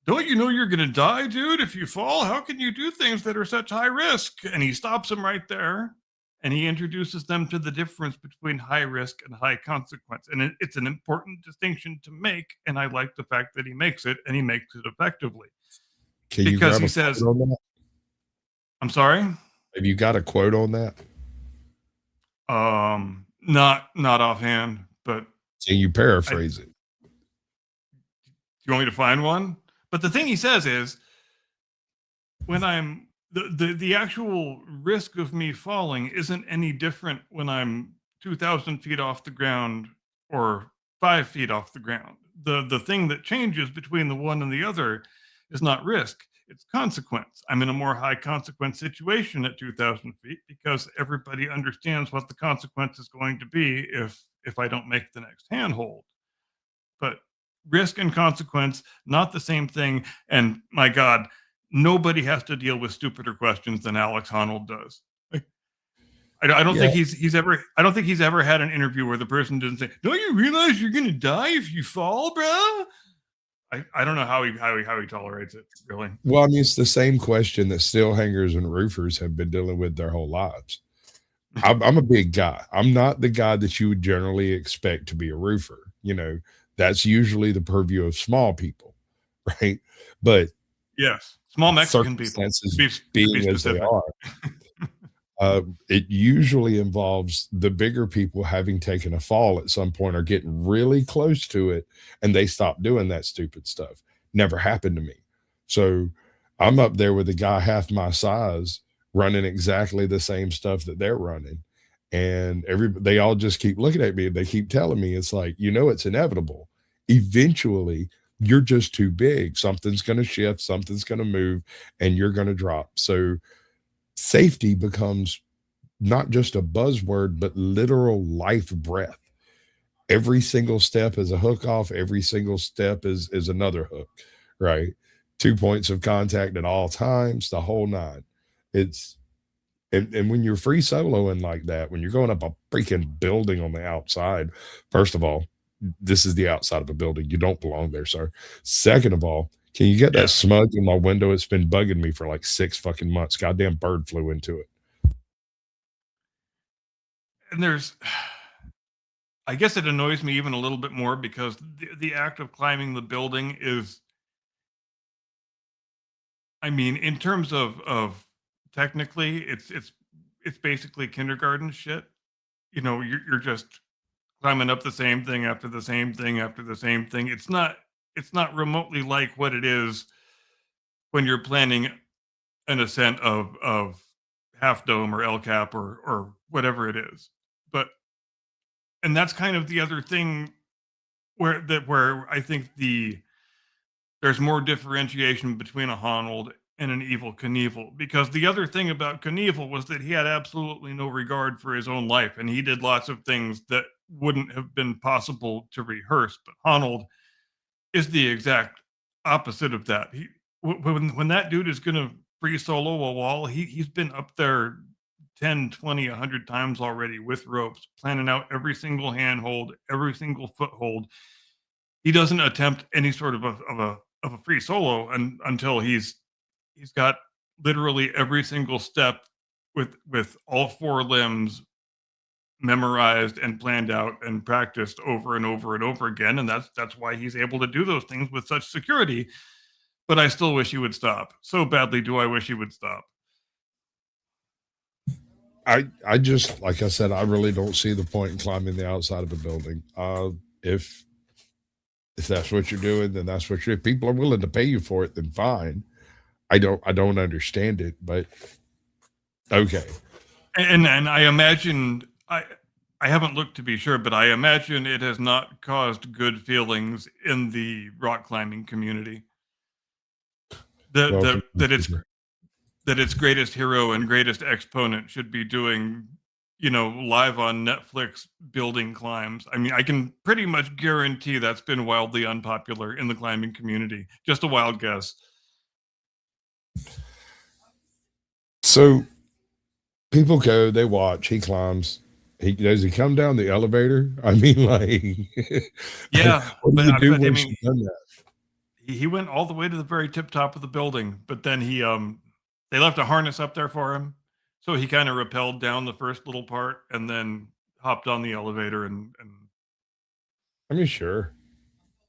don't you know you're going to die, dude? If you fall, how can you do things that are such high risk?" And he stops them right there, and he introduces them to the difference between high risk and high consequence. And it's an important distinction to make, and I like the fact that he makes it, and he makes it effectively. Can because you grab he a says, quote on that? I'm sorry? Have you got a quote on that? Not offhand, but Can you paraphrase it? you want me to find one? But the thing he says is, when I'm the actual risk of me falling isn't any different when I'm 2,000 feet off the ground or 5 feet off the ground. The thing that changes between the one and the other is not risk, it's consequence. I'm in a more high consequence situation at 2,000 feet because everybody understands what the consequence is going to be if I don't make the next handhold. But risk and consequence, not the same thing. And my God, nobody has to deal with stupider questions than Alex Honnold does. I don't think he's ever had an interview where the person didn't say, "Don't you realize you're going to die if you fall, bro?" I don't know how he tolerates it, really. Well, I mean, it's the same question that steel hangers and roofers have been dealing with their whole lives. I'm a big guy. I'm not the guy that you would generally expect to be a roofer. You know, that's usually the purview of small people, right? But yes, small Mexican people, being as they are, it usually involves the bigger people having taken a fall at some point or getting really close to it, and they stop doing that stupid stuff. Never happened to me. So I'm up there with a guy half my size running exactly the same stuff that they're running. And they all just keep looking at me and they keep telling me, it's like, it's inevitable. Eventually, you're just too big. Something's going to shift, something's going to move, and you're going to drop. So safety becomes not just a buzzword, but literal life breath. Every single step is a hook off. Every single step is another hook, right? 2 points of contact at all times, the whole nine. And when you're free soloing like that, when you're going up a freaking building on the outside, first of all, this is the outside of a building. You don't belong there, sir. Second of all, can you get that smudge in my window? It's been bugging me for like 6 fucking months. Goddamn bird flew into it. And I guess it annoys me even a little bit more because the act of climbing the building is, I mean, in terms of technically, it's basically kindergarten shit. you're just climbing up the same thing after the same thing after the same thing. It's not remotely like what it is when you're planning an ascent of Half Dome or El Cap or whatever it is. And that's kind of the other thing where I think there's more differentiation between a Honnold and an Evil Knievel, because the other thing about Knievel was that he had absolutely no regard for his own life, and he did lots of things that wouldn't have been possible to rehearse. But Honnold is the exact opposite of that. When that dude is going to free solo a wall, he's been up there 10, 20, 100 times already with ropes, planning out every single handhold, every single foothold. He doesn't attempt any sort of a free solo until he's got literally every single step with all four limbs memorized and planned out and practiced over and over and over again. And that's why he's able to do those things with such security. But I still wish he would stop. So badly do I wish he would stop. I just, like I said, I really don't see the point in climbing the outside of a building. If that's what you're doing, then that's what if people are willing to pay you for it, then fine. I don't understand it, but okay. And I imagine I haven't looked to be sure, but I imagine it has not caused good feelings in the rock climbing community. That its greatest hero and greatest exponent should be doing, live on Netflix building climbs. I mean, I can pretty much guarantee that's been wildly unpopular in the climbing community. Just a wild guess. So people go, they watch, he climbs. Does he come down the elevator? I mean, like, yeah. What do you do once you've done that? He went all the way to the very tip top of the building, but then they left a harness up there for him. So he kind of rappelled down the first little part and then hopped on the elevator and I mean, sure.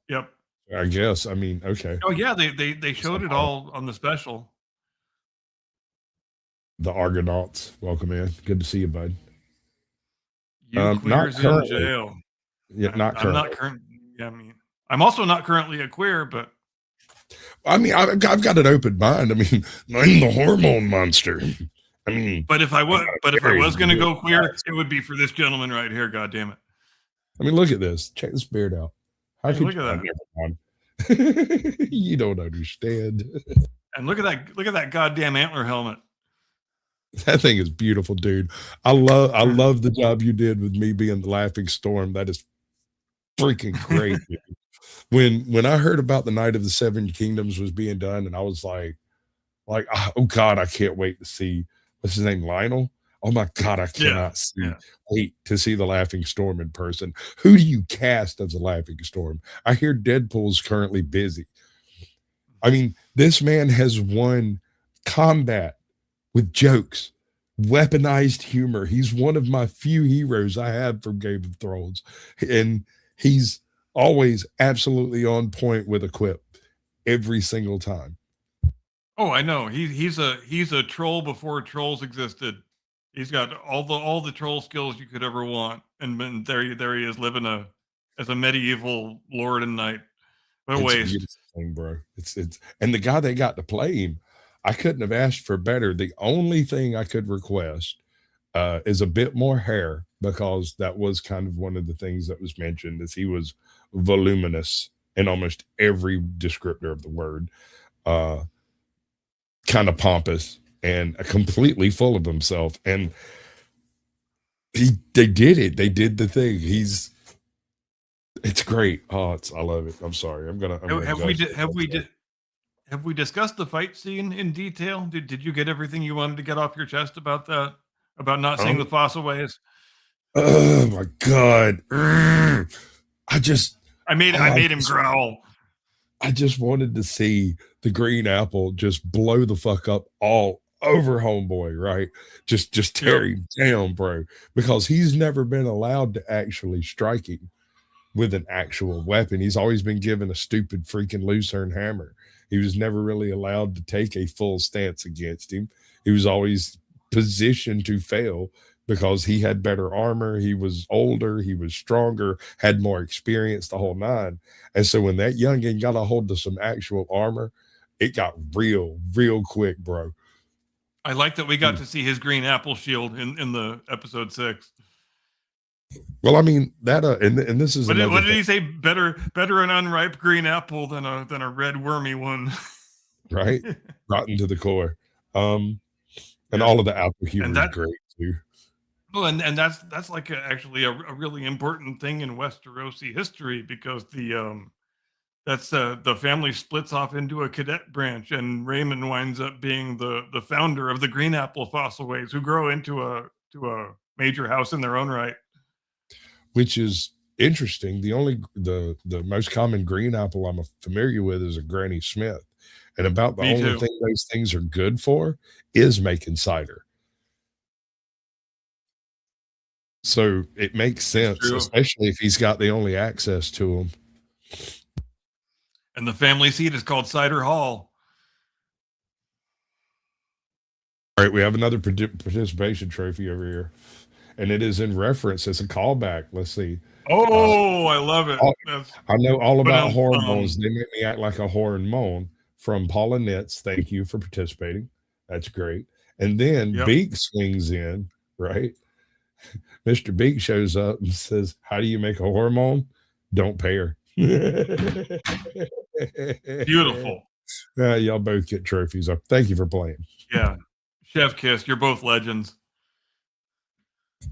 Yep. I guess. I mean, okay. Oh yeah, they showed it all on the special. The Argonauts, welcome in. Good to see you, bud. Queer's in jail. Yeah, not currently. I'm not current. Yeah, I mean, I'm also not currently a queer, but I mean, I've got an open mind. I mean, I'm the hormone monster. I mean, but if I was going to go queer, it would be for this gentleman right here. God damn it! I mean, look at this. Check this beard out. How could look at that? You don't understand. And look at that! Look at that goddamn antler helmet. That thing is beautiful, dude. I love the job you did with me being the laughing storm. That is freaking great. When I heard about the Night of the Seven Kingdoms was being done, and I was like, oh God, I can't wait to see, what's his name, Lionel? Oh my God, I cannot wait to see the Laughing Storm in person. Who do you cast as a Laughing Storm? I hear Deadpool's currently busy. I mean, this man has won combat with jokes, weaponized humor. He's one of my few heroes I have from Game of Thrones. And he's always absolutely on point with a quip every single time. Oh, I know. He's a troll before trolls existed. He's got all the troll skills you could ever want, and there he is living as a medieval lord and knight. What a waste, a beautiful thing, bro. It's and the guy they got to play him, I couldn't have asked for better. The only thing I could request is a bit more hair, because that was kind of one of the things that was mentioned, is he was voluminous in almost every descriptor of the word, kind of pompous and completely full of himself. And they did it. They did the thing. It's great. Oh, I love it. I'm sorry. Have we discussed the fight scene in detail? Did you get everything you wanted to get off your chest about that? About not seeing the fossil ways? Oh my God. I made him growl. I just wanted to see the green apple just blow the fuck up all over homeboy, right? Just tear him down, bro. Because he's never been allowed to actually strike him with an actual weapon. He's always been given a stupid freaking Lucerne hammer. He was never really allowed to take a full stance against him. He was always positioned to fail because he had better armor, he was older, he was stronger, had more experience, the whole nine. And so when that youngin got a hold of some actual armor, it got real quick, bro. I like that we got to see his green apple shield in the episode 6. Well, I mean that, and this is what another did he say? Better an unripe green apple than a red wormy one, right? Rotten to the core. And all of the apple humor is great too. Well, and that's like actually a really important thing in Westerosi history, because the family splits off into a cadet branch, and Raymond winds up being the founder of the green apple fossilways, who grow into a major house in their own right. Which is interesting. The most common green apple I'm familiar with is a Granny Smith. And about the only thing those things are good for is making cider. So it makes sense, especially if he's got the only access to them. And the family seat is called Cider Hall. All right, we have another participation trophy over here. And it is in reference. It's a callback. Let's see. Oh, I love it. I know all about hormones. They make me act like a hormone. From Paula Nitz. Thank you for participating. That's great. And then Beak swings in, right? Mr. Beak shows up and says, "How do you make a hormone? Don't pay her." Beautiful. Y'all both get trophies. Thank you for playing. Yeah. Chef Kiss, you're both legends.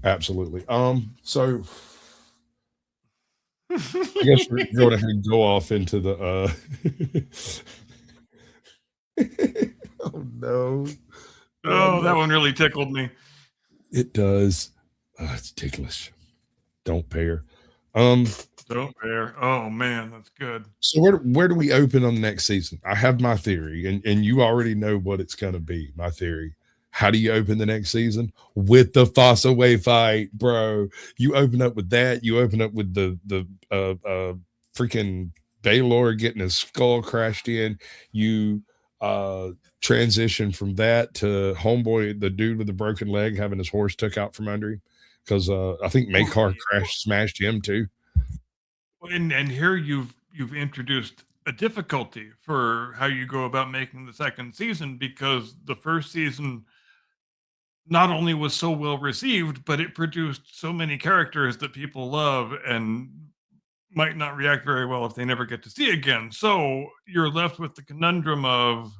Absolutely. So I guess we're going ahead and go off into the oh no. Oh, that one really tickled me. It does. It's ticklish. Don't pay her. Don't pay her. Oh man, that's good. So where do we open on the next season? I have my theory, and you already know what it's gonna be. My theory. How do you open the next season? With the Fossaway fight, bro. You open up with that. You open up with the freaking Baylor getting his skull crashed in. You transition from that to homeboy, the dude with the broken leg, having his horse took out from under him, because I think Makar smashed him too. And here you've introduced a difficulty for how you go about making the second season, because the first season not only was so well received, but it produced so many characters that people love and might not react very well if they never get to see again. So you're left with the conundrum of,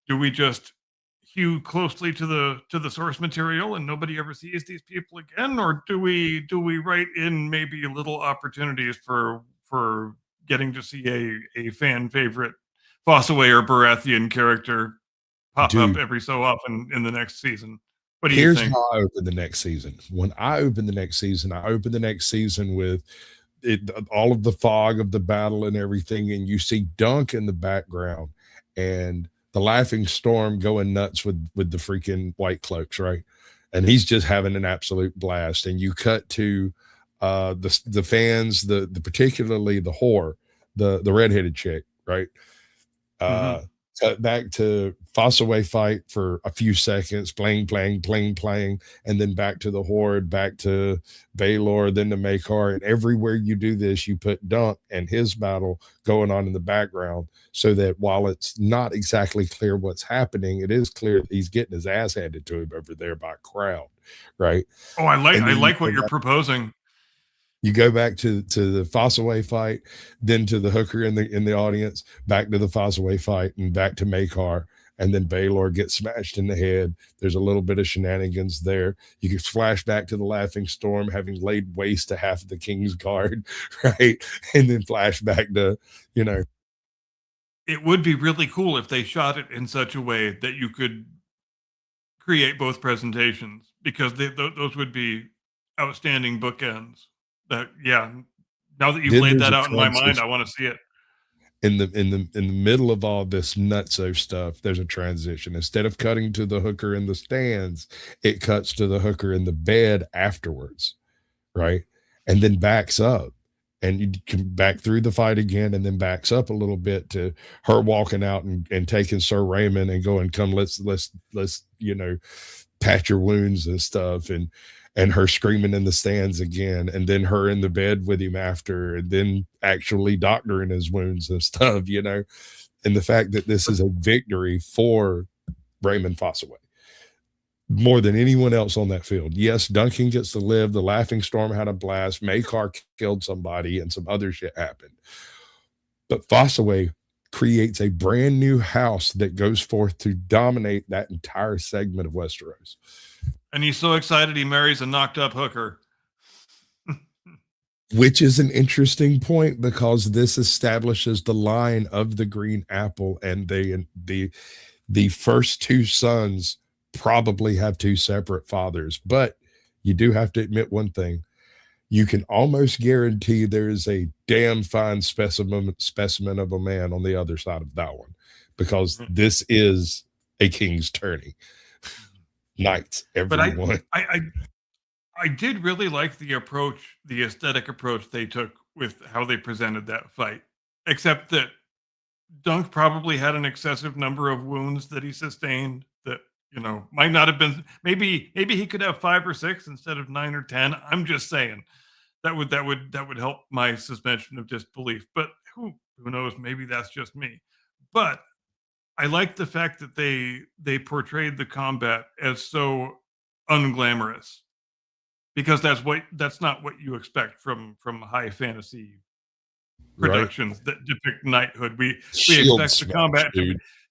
do we just hew closely to the source material and nobody ever sees these people again, or do we write in maybe little opportunities for getting to see a fan favorite Fossaway or Baratheon character pop up every so often in the next season? What do you think? Here's how I open the next season. When I open the next season, I open the next season with all of the fog of the battle and everything, and you see Dunk in the background and the Laughing Storm going nuts with the freaking White Cloaks, right? And he's just having an absolute blast. And you cut to the fans, the particularly the whore, the redheaded chick, right? Cut back to Fossaway fight for a few seconds, playing, and then back to the Horde, back to Baylor, then to Makar. And everywhere you do this, you put Dunk and his battle going on in the background, so that while it's not exactly clear what's happening, it is clear that he's getting his ass handed to him over there by a crowd, right? Oh, I like what you're proposing. You go back to the Fossaway fight, then to the hooker in the audience, back to the Fossaway fight, and back to Makar, and then Baylor gets smashed in the head. There's a little bit of shenanigans there. You can flash back to the Laughing Storm having laid waste to half of the King's Guard, right? And then flash back to, It would be really cool if they shot it in such a way that you could create both presentations, because those would be outstanding bookends. Now that you've laid that out in my mind, I want to see it. In the middle of all this nutso stuff, there's a transition. Instead of cutting to the hooker in the stands, it cuts to the hooker in the bed afterwards, right? And then backs up, and you can back through the fight again, and then backs up a little bit to her walking out and taking Sir Raymond and going, "Come, let's patch your wounds and stuff, and her screaming in the stands again, and then her in the bed with him after, and then actually doctoring his wounds and stuff, you know, and the fact that this is a victory for Raymond Fossaway more than anyone else on that field. Yes, Duncan gets to live. The Laughing Storm had a blast. Makar killed somebody, and some other shit happened. But Fossaway creates a brand new house that goes forth to dominate that entire segment of Westeros. And he's so excited he marries a knocked up hooker. Which is an interesting point, because this establishes the line of the Green Apple, and the first two sons probably have two separate fathers. But you do have to admit one thing: you can almost guarantee there is a damn fine specimen of a man on the other side of that one, because this is a king's tourney. Knights, everyone. But I did really like the approach, the aesthetic approach they took with how they presented that fight, except that Dunk probably had an excessive number of wounds that he sustained that, you know, might not have been, maybe he could have 5 or 6 instead of 9 or 10. I'm just saying that would help my suspension of disbelief, but who knows, maybe that's just me. But I like the fact that they portrayed the combat as so unglamorous, because that's not what you expect from high fantasy productions that depict knighthood. We expect the combat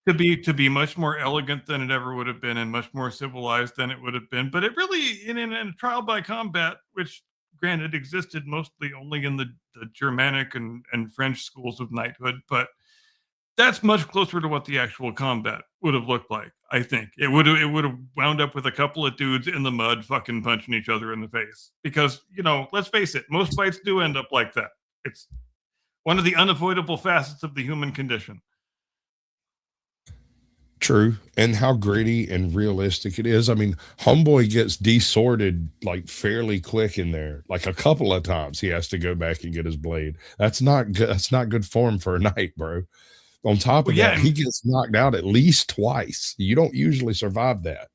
to be much more elegant than it ever would have been, and much more civilized than it would have been. But it really, in a trial by combat, which granted existed mostly only in the Germanic and French schools of knighthood, but that's much closer to what the actual combat would have looked like. I think it would have wound up with a couple of dudes in the mud fucking punching each other in the face, because, you know, let's face it, most fights do end up like that. It's one of the unavoidable facets of the human condition. True. And how gritty and realistic it is. I mean, Homeboy gets desorted like fairly quick in there. Like a couple of times he has to go back and get his blade. That's not good. That's not good form for a knight, bro. On top of that, he gets knocked out at least twice. You don't usually survive that.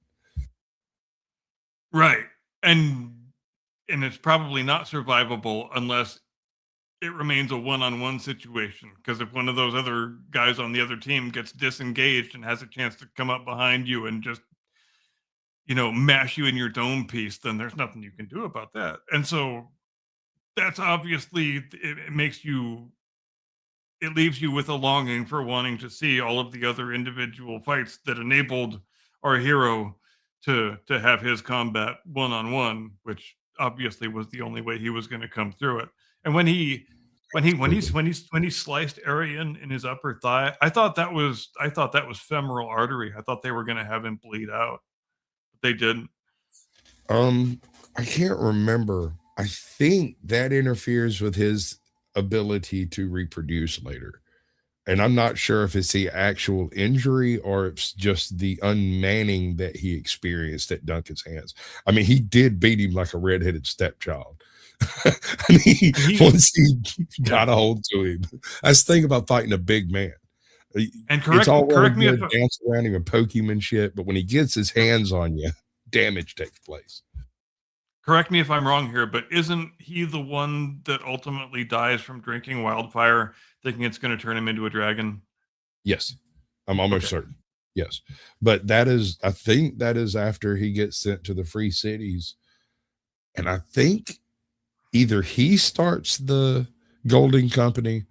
Right. And it's probably not survivable unless it remains a one-on-one situation, because if one of those other guys on the other team gets disengaged and has a chance to come up behind you and just, you know, mash you in your dome piece, then there's nothing you can do about that. And so that's obviously, it makes you, it leaves you with a longing for wanting to see all of the other individual fights that enabled our hero to have his combat one-on-one, which obviously was the only way he was going to come through it. And when he sliced Arian in his upper thigh, I thought that was femoral artery. I thought they were going to have him bleed out, but they didn't. I can't remember. I think that interferes with his ability to reproduce later. And I'm not sure if it's the actual injury or it's just the unmanning that he experienced at Duncan's hands. I mean, he did beat him like a redheaded stepchild. I mean, once he got a hold to him. That's the thing about fighting a big man. And correct me if dance around him and poke him and shit, but when he gets his hands on you, damage takes place. Correct me if I'm wrong here, but isn't he the one that ultimately dies from drinking wildfire, thinking it's going to turn him into a dragon? Yes, I'm almost certain. Yes, but I think that is after he gets sent to the Free Cities, and I think either he starts the Golden Company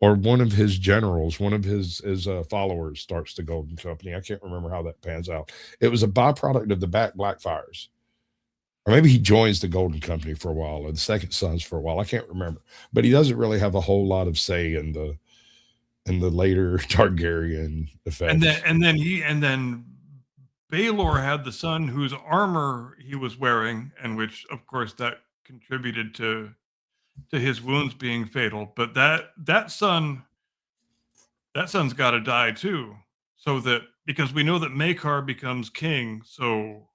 or one of his generals, one of his followers starts the Golden Company. I can't remember how that pans out. It was a byproduct of the Blackfires. Or maybe he joins the Golden Company for a while, or the Second Sons for a while. I can't remember. But he doesn't really have a whole lot of say in the later Targaryen effects. And then Baelor had the son whose armor he was wearing, and which, of course, that contributed to his wounds being fatal. But that son's got to die too, so that, because we know that Makar becomes king. So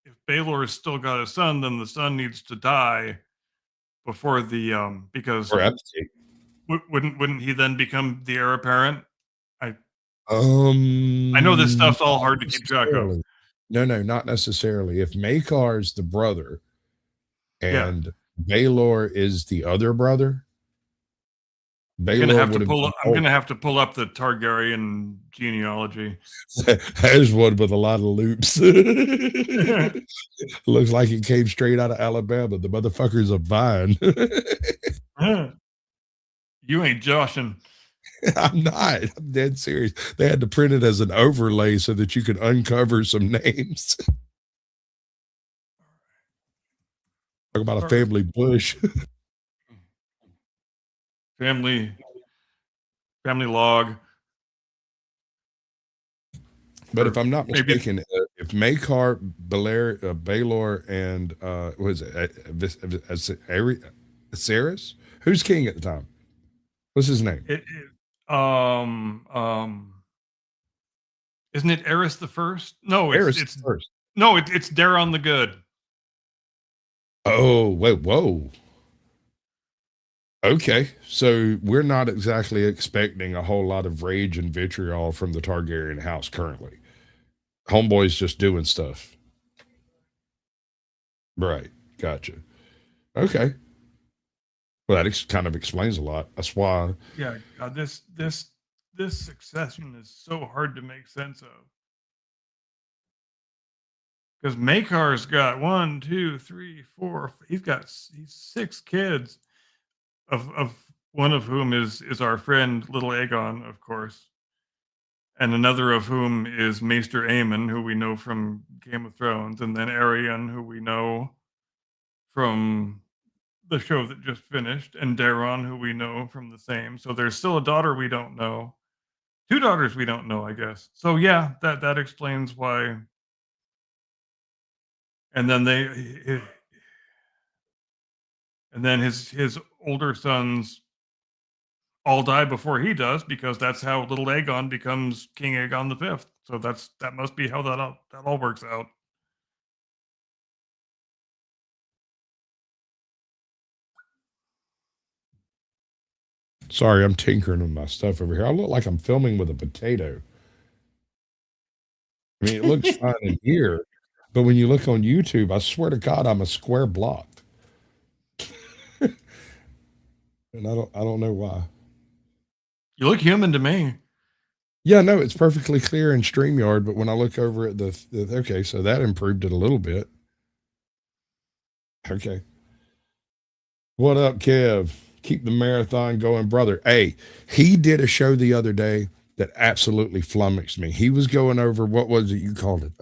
if Baelor has still got a son, then the son needs to die before the because wouldn't he then become the heir apparent? I know this stuff's all hard to keep track of. No, not necessarily. If Makar's the brother Yeah. and Baelor is the other brother, I'm gonna Baelor have to would have pull been up, I'm gonna have to pull up the Targaryen genealogy. There's one with a lot of loops. Looks like it came straight out of Alabama. The motherfucker's a vine. You ain't joshing. I'm not. I'm dead serious. They had to print it as an overlay so that you could uncover some names. Talk about a family bush. Family log. But Or if I'm not maybe mistaken, if Makar, Baelor, and was it Acerys? Who's king at the time? What's his name? Isn't it Eris the First? No, Aerys it's first. no, it's Daron the Good. Oh, wait, whoa. Okay, so we're not exactly expecting a whole lot of rage and vitriol from the Targaryen house currently. Homeboy's just doing stuff. Right, gotcha. Okay. Well, that kind of explains a lot. That's why. Yeah, God, this succession is so hard to make sense of. Because Makar's got 1, 2, 3, 4. He's 6 kids, of one of whom is our friend Little Aegon, of course, and another of whom is Maester Aemon, who we know from Game of Thrones, and then Arion, who we know from the show that just finished, and Daron, who we know from the same. So there's still a daughter we don't know, 2 daughters we don't know, I guess. So yeah, that explains why. And then his older sons all die before he does, because that's how little Aegon becomes King Aegon the Fifth. So that must be how that all works out. Sorry, I'm tinkering with my stuff over here. I look like I'm filming with a potato. I mean, it looks fine in here, but when you look on YouTube, I swear to God, I'm a square block. And I don't know why. You look human to me. Yeah, no, it's perfectly clear in StreamYard, but when I look over at the okay, so that improved it a little bit. Okay. What up, Kev? Keep the marathon going, brother. Hey, he did a show the other day that absolutely flummoxed me. He was going over, what was it you called it?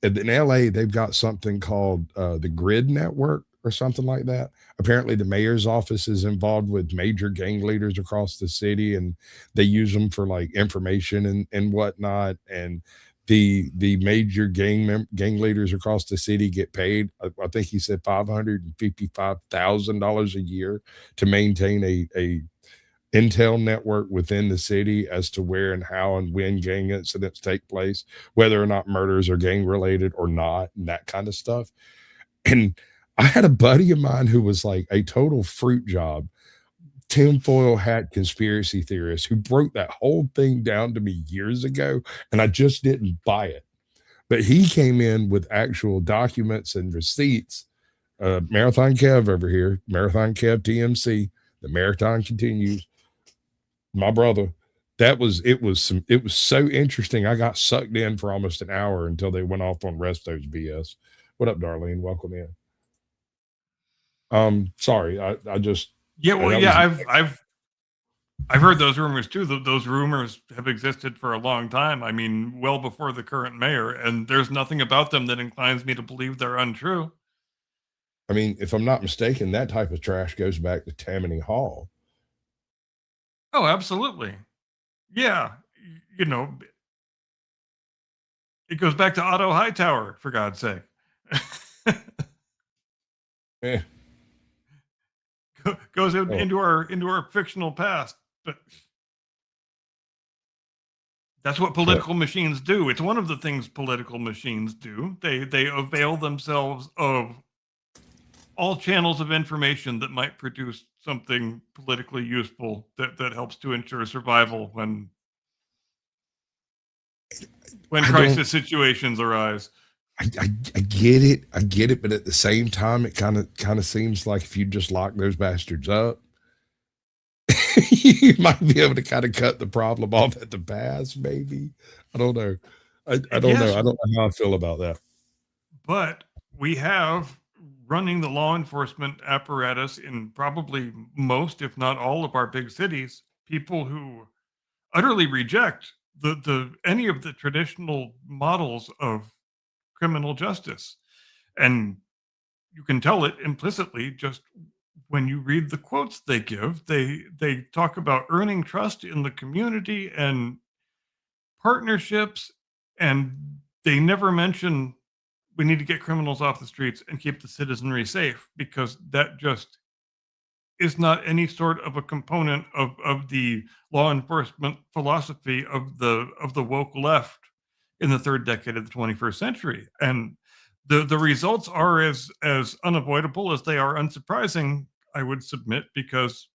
In LA, they've got something called the Grid Network or something like that. Apparently, the mayor's office is involved with major gang leaders across the city, and they use them for like information and whatnot. And the major gang leaders across the city get paid. I think he said $555,000 a year to maintain a intel network within the city as to where and how and when gang incidents take place, whether or not murders are gang related or not, and that kind of stuff. And I had a buddy of mine who was like a total fruit job, tinfoil hat conspiracy theorist who broke that whole thing down to me years ago, and I just didn't buy it. But he came in with actual documents and receipts. Marathon Kev over here, Marathon Kev TMC, the marathon continues. My brother, it was so interesting. I got sucked in for almost an hour until they went off on Resto's BS. What up, Darlene? Welcome in. Sorry, I just Yeah, well, that yeah, was I've heard those rumors too. Those rumors have existed for a long time. I mean, well before the current mayor, and there's nothing about them that inclines me to believe they're untrue. I mean, if I'm not mistaken, that type of trash goes back to Tammany Hall. Oh, absolutely. Yeah, you know, it goes back to Otto Hightower, for God's sake. Eh, Goes oh, into our fictional past, but that's what but political machines do. It's one of the things political machines do. They avail themselves of all channels of information that might produce something politically useful that helps to ensure survival when when I crisis situations arise. I get it, but at the same time, it kind of seems like if you just lock those bastards up, you might be able to kind of cut the problem off at the pass. Maybe I don't know. I don't know. Yes, I don't know how I feel about that. but we have running the law enforcement apparatus in probably most, if not all, of our big cities, people who utterly reject the any of the traditional models of criminal justice. And you can tell it implicitly just when you read the quotes they give. They talk about earning trust in the community and partnerships, and they never mention we need to get criminals off the streets and keep the citizenry safe, because that just is not any sort of a component of the law enforcement philosophy of the woke left in the third decade of the 21st century. And the results are as unavoidable as they are unsurprising, I would submit, because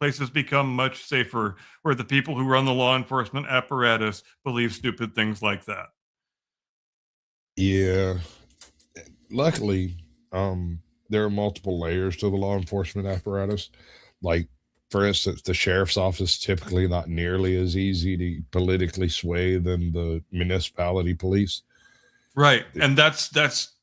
places become much safer where the people who run the law enforcement apparatus believe stupid things like that. Yeah. Luckily, there are multiple layers to the law enforcement apparatus. Like, for instance, the sheriff's office typically not nearly as easy to politically sway than the municipality police. Right. And that's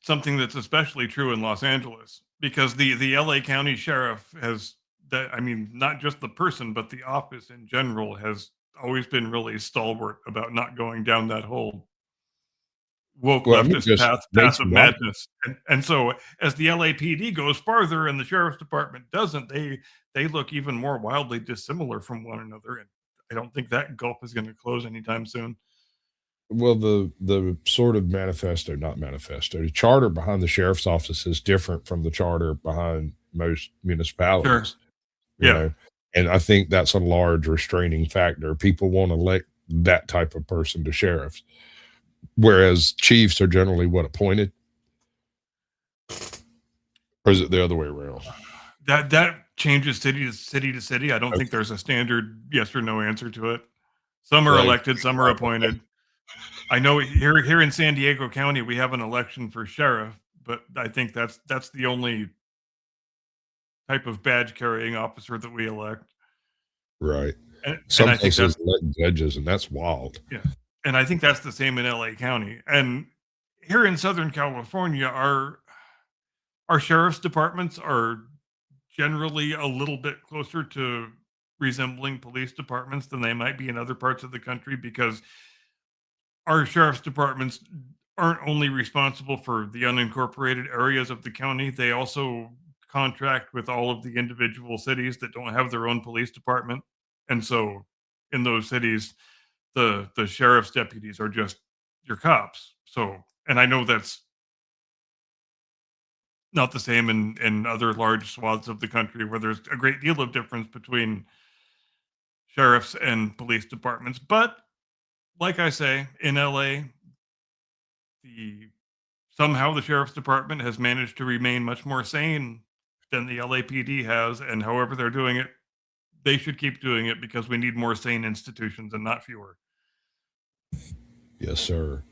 something that's especially true in Los Angeles, because the LA County Sheriff has that, I mean, not just the person, but the office in general has always been really stalwart about not going down that whole woke Well, I mean, leftist just path of nationwide. madness. And so as the LAPD goes farther and the sheriff's department doesn't, they look even more wildly dissimilar from one another. And I don't think that gulf is going to close anytime soon. Well, the sort of manifesto, not manifesto, the charter behind the sheriff's office is different from the charter behind most Sure. municipalities. You Yeah. know, and I think that's a large restraining factor. People won't elect that type of person to sheriffs, whereas chiefs are generally what, appointed, or is it the other way around? That changes city to city to city. I don't think there's a standard yes or no answer to it. Some are Right. elected, some are appointed. I know here in San Diego County we have an election for sheriff, but I think that's the only type of badge carrying officer that we elect. Right. And Some I think places that's elect judges, and that's wild. yeah. And I think that's the same in LA County. And here in Southern California, our sheriff's departments are generally a little bit closer to resembling police departments than they might be in other parts of the country, because our sheriff's departments aren't only responsible for the unincorporated areas of the county, they also contract with all of the individual cities that don't have their own police department. And so in those cities, the sheriff's deputies are just your cops. So, and I know that's not the same in other large swaths of the country where there's a great deal of difference between sheriffs and police departments. But like I say, in LA, somehow the sheriff's department has managed to remain much more sane than the LAPD has, and however they're doing it, they should keep doing it, because we need more sane institutions and not fewer. Yes, sir.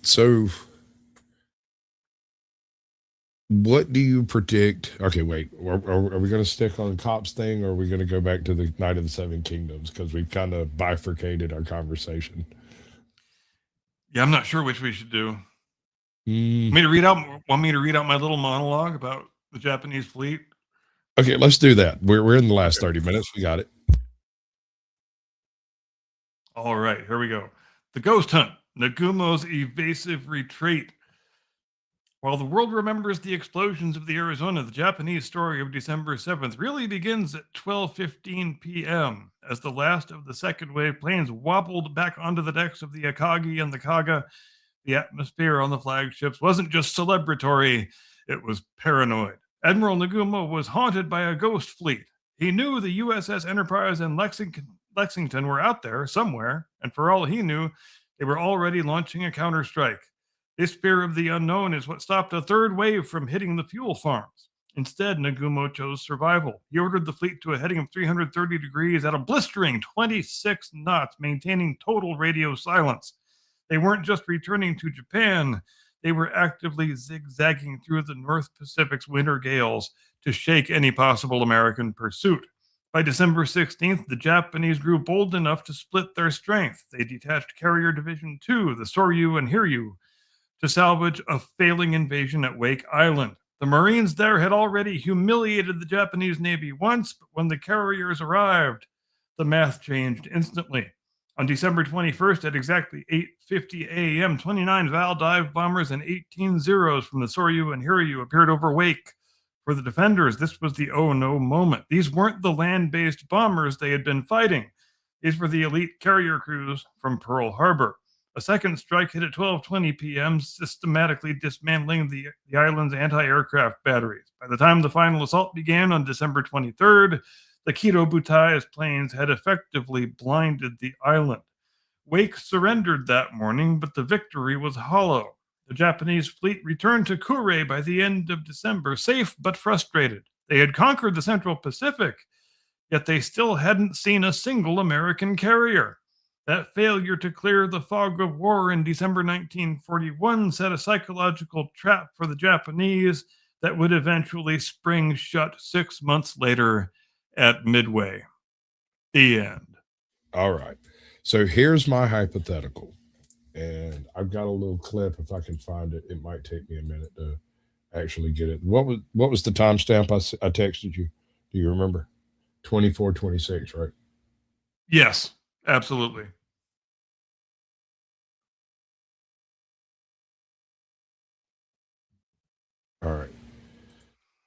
So what do you predict? Okay, wait. Are we going to stick on the cops thing, or are we going to go back to the Night of the Seven Kingdoms? Because we've kind of bifurcated our conversation. Yeah, I'm not sure which we should do. Mm, Want me to read out my little monologue about the Japanese fleet? okay, let's do that. We're in the last 30 minutes. We got it. All right, here we go. The Ghost Hunt, Nagumo's evasive retreat. While the world remembers the explosions of the Arizona, the Japanese story of December 7th really begins at 12:15 p.m. as the last of the second wave planes wobbled back onto the decks of the Akagi and the Kaga. The atmosphere on the flagships wasn't just celebratory, it was paranoid. Admiral Nagumo was haunted by a ghost fleet. He knew the USS Enterprise and Lexington were out there somewhere, and for all he knew, they were already launching a counterstrike. This fear of the unknown is what stopped a third wave from hitting the fuel farms. Instead, Nagumo chose survival. He ordered the fleet to a heading of 330 degrees at a blistering 26 knots, maintaining total radio silence. They weren't just returning to Japan, they were actively zigzagging through the North Pacific's winter gales to shake any possible American pursuit. By December 16th, the Japanese grew bold enough to split their strength. They detached Carrier Division 2, the Soryu and Hiryu, to salvage a failing invasion at Wake Island. The Marines there had already humiliated the Japanese Navy once, but when the carriers arrived, the math changed instantly. On December 21st, at exactly 8:50 a.m., 29 Val dive bombers and 18 Zeros from the Soryu and Hiryu appeared over Wake. For the defenders, this was the oh no moment. These weren't the land-based bombers they had been fighting. These were the elite carrier crews from Pearl Harbor. A second strike hit at 12:20 p.m., systematically dismantling the island's anti-aircraft batteries. By the time the final assault began on December 23rd, the Kido Butai's planes had effectively blinded the island. Wake surrendered that morning, but the victory was hollow. The Japanese fleet returned to Kure by the end of December, safe but frustrated. They had conquered the Central Pacific, yet they still hadn't seen a single American carrier. That failure to clear the fog of war in December 1941 set a psychological trap for the Japanese that would eventually spring shut 6 months later at Midway. The end. All right. So here's my hypothetical. And I've got a little clip. If I can find it, it might take me a minute to actually get it. What was the timestamp I texted you? Do you remember? 24:26, right? Yes, absolutely. All right.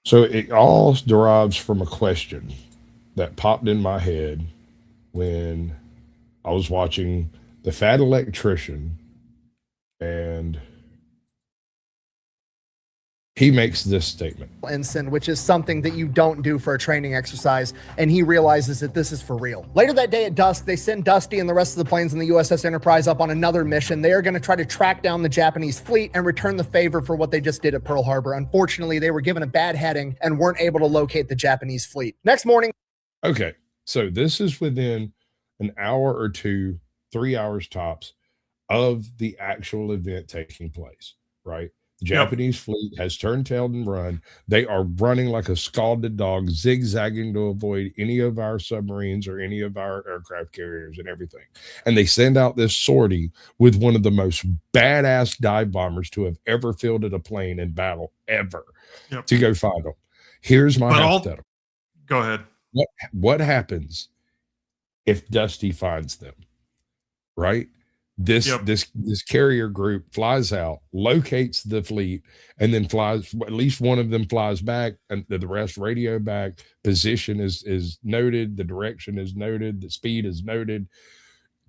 So it all derives from a question that popped in my head when I was watching The Fat Electrician, and he makes this statement. Ensign, which is something that you don't do for a training exercise, and he realizes that this is for real. Later that day at dusk, they send Dusty and the rest of the planes in the USS Enterprise up on another mission. They are going to try to track down the Japanese fleet and return the favor for what they just did at Pearl Harbor. Unfortunately, they were given a bad heading and weren't able to locate the Japanese fleet. Next morning. Okay, so this is within an hour or two, 3 hours tops of the actual event taking place, right? The Japanese fleet has turned tail and run. They are running like a scalded dog, zigzagging to avoid any of our submarines or any of our aircraft carriers and everything. And they send out this sortie with one of the most badass dive bombers to have ever fielded a plane in battle ever to go find them. Here's my hypothetical. Go ahead. What happens if Dusty finds them, right? This carrier group flies out, locates the fleet, and then flies. At least one of them flies back, and the rest radio back. Position is noted, the direction is noted, the speed is noted.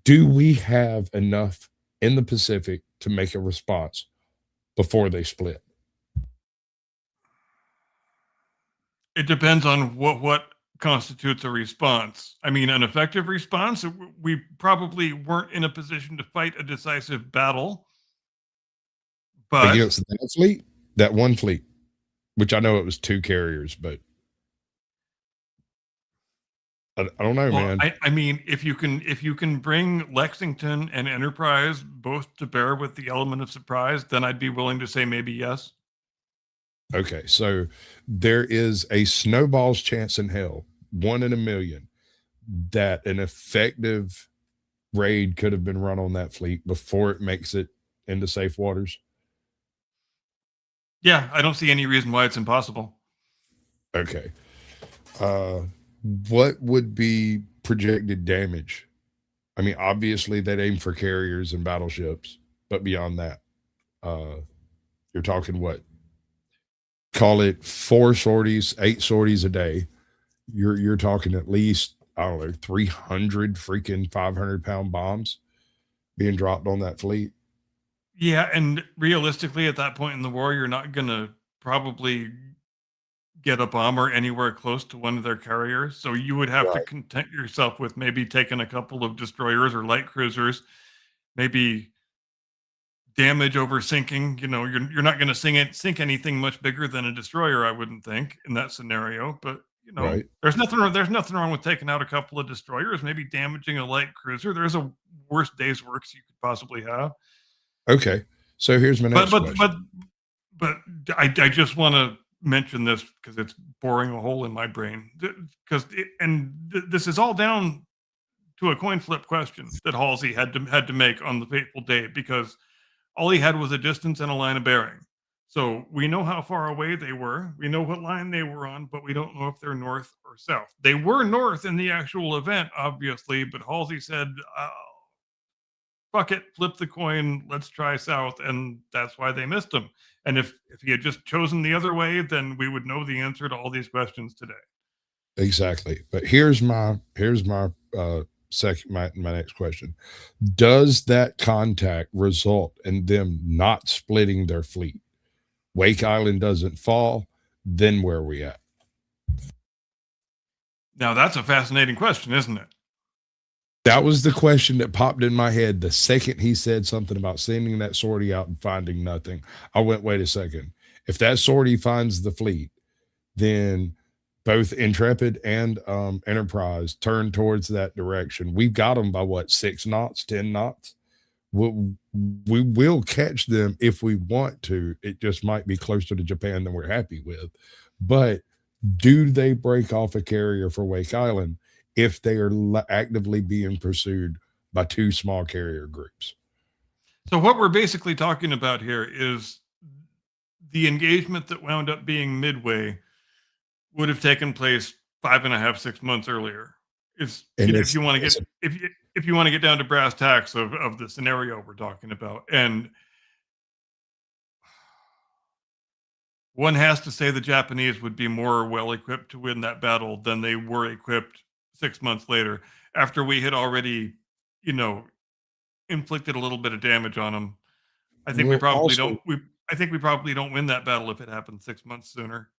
Do we have enough in the Pacific to make a response before they split? It depends on what constitutes a response. I mean, an effective response, we probably weren't in a position to fight a decisive battle. But against that fleet, that one fleet, which I know it was two carriers, but I don't know, man. I mean, if you can bring Lexington and Enterprise both to bear with the element of surprise, then I'd be willing to say maybe yes. Okay, so there is a snowball's chance in hell, 1 in a million, that an effective raid could have been run on that fleet before it makes it into safe waters. Yeah, I don't see any reason why it's impossible. Okay. What would be projected damage? I mean, obviously they'd aim for carriers and battleships, but beyond that, you're talking what? Call it 4 sorties, 8 sorties a day. You're talking at least, I don't know, 300 freaking 500-pound bombs being dropped on that fleet. Yeah, and realistically, at that point in the war, you're not going to probably get a bomber anywhere close to one of their carriers. So you would have to content yourself with maybe taking a couple of destroyers or light cruisers, maybe damage over sinking. You know, you're not going to sink anything much bigger than a destroyer, I wouldn't think, in that scenario. But you know, Right. there's nothing wrong with taking out a couple of destroyers, maybe damaging a light cruiser. There's a worse day's work you could possibly have. Okay. So here's my next question. But I just want to mention this because it's boring a hole in my brain. This is all down to a coin flip question that Halsey had to make on the fateful day, because all he had was a distance and a line of bearing. So we know how far away they were. We know what line they were on, but we don't know if they're north or south. They were north in the actual event, obviously, but Halsey said, fuck it, flip the coin, let's try south, and that's why they missed him. And if he had just chosen the other way, then we would know the answer to all these questions today. Exactly. But here's my next question. Does that contact result in them not splitting their fleet? Wake Island doesn't fall, then where are we at? Now that's a fascinating question, isn't it? That was the question that popped in my head the second he said something about sending that sortie out and finding nothing. I went, wait a second. If that sortie finds the fleet, then both Intrepid and Enterprise turn towards that direction. We've got them by what, 6 knots, 10 knots? We will catch them if we want to. It just might be closer to Japan than we're happy with. But do they break off a carrier for Wake Island if they are actively being pursued by 2 small carrier groups? So what we're basically talking about here is the engagement that wound up being midway would have taken place 5.5, 6 months earlier. If you want to get down to brass tacks of the scenario we're talking about. And one has to say the Japanese would be more well-equipped to win that battle than they were equipped 6 months later, after we had already, inflicted a little bit of damage on them. I think we probably don't win that battle if it happened 6 months sooner.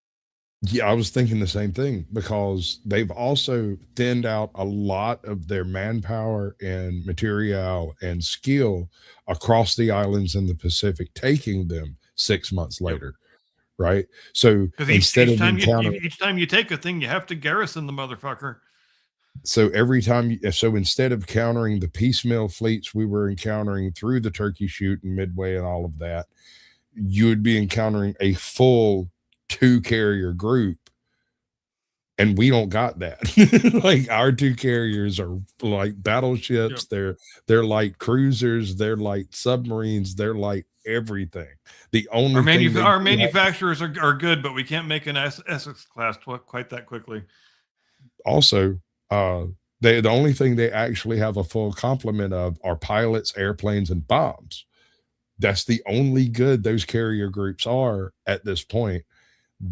Yeah, I was thinking the same thing, because they've also thinned out a lot of their manpower and material and skill across the islands in the Pacific, taking them 6 months later. Yep. Right. So each time you take a thing, you have to garrison the motherfucker. So instead of countering the piecemeal fleets we were encountering through the Turkey Chute and Midway and all of that, you would be encountering a full 2 carrier group, and we don't got that. Like, our 2 carriers are like battleships. Yep. They're light cruisers, they're light submarines, they're light everything. The only our manufacturers are good, but we can't make an Essex class quite that quickly. Also, the only thing they actually have a full complement of are pilots, airplanes, and bombs. That's the only good those carrier groups are at this point,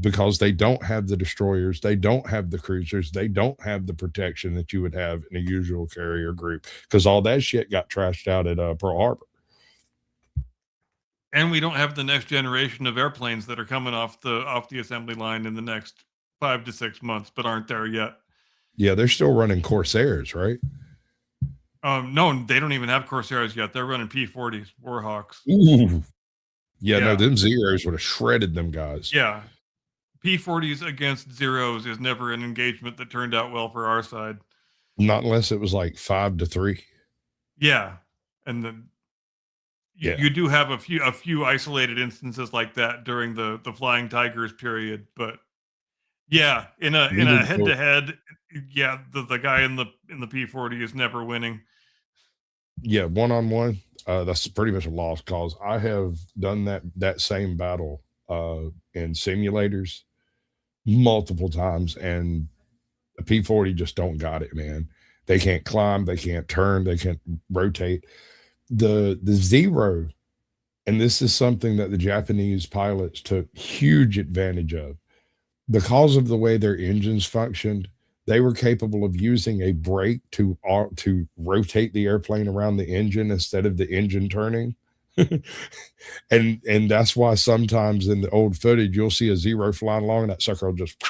because they don't have the destroyers, they don't have the cruisers, they don't have the protection that you would have in a usual carrier group, because all that shit got trashed out at Pearl Harbor. And we don't have the next generation of airplanes that are coming off the assembly line in the next 5 to 6 months, but aren't there yet. Yeah, they're still running Corsairs, right? No, they don't even have Corsairs yet. They're running P-40s, Warhawks. Ooh. Yeah, no, them Zeros would have shredded them guys. Yeah. P-40s against Zeros is never an engagement that turned out well for our side. Not unless it was like 5-3. Yeah. And then you do have a few isolated instances like that during the Flying Tigers period, but yeah, in a head-to-head, the guy in the P-40 is never winning. Yeah, one-on-one, that's pretty much a lost cause. I have done that same battle in simulators multiple times, and the P-40 just don't got it, man. They can't climb, they can't turn, they can't rotate. The Zero, and this is something that the Japanese pilots took huge advantage of. Because of the way their engines functioned, they were capable of using a brake to rotate the airplane around the engine instead of the engine turning. and that's why sometimes in the old footage, you'll see a Zero flying along and that sucker will just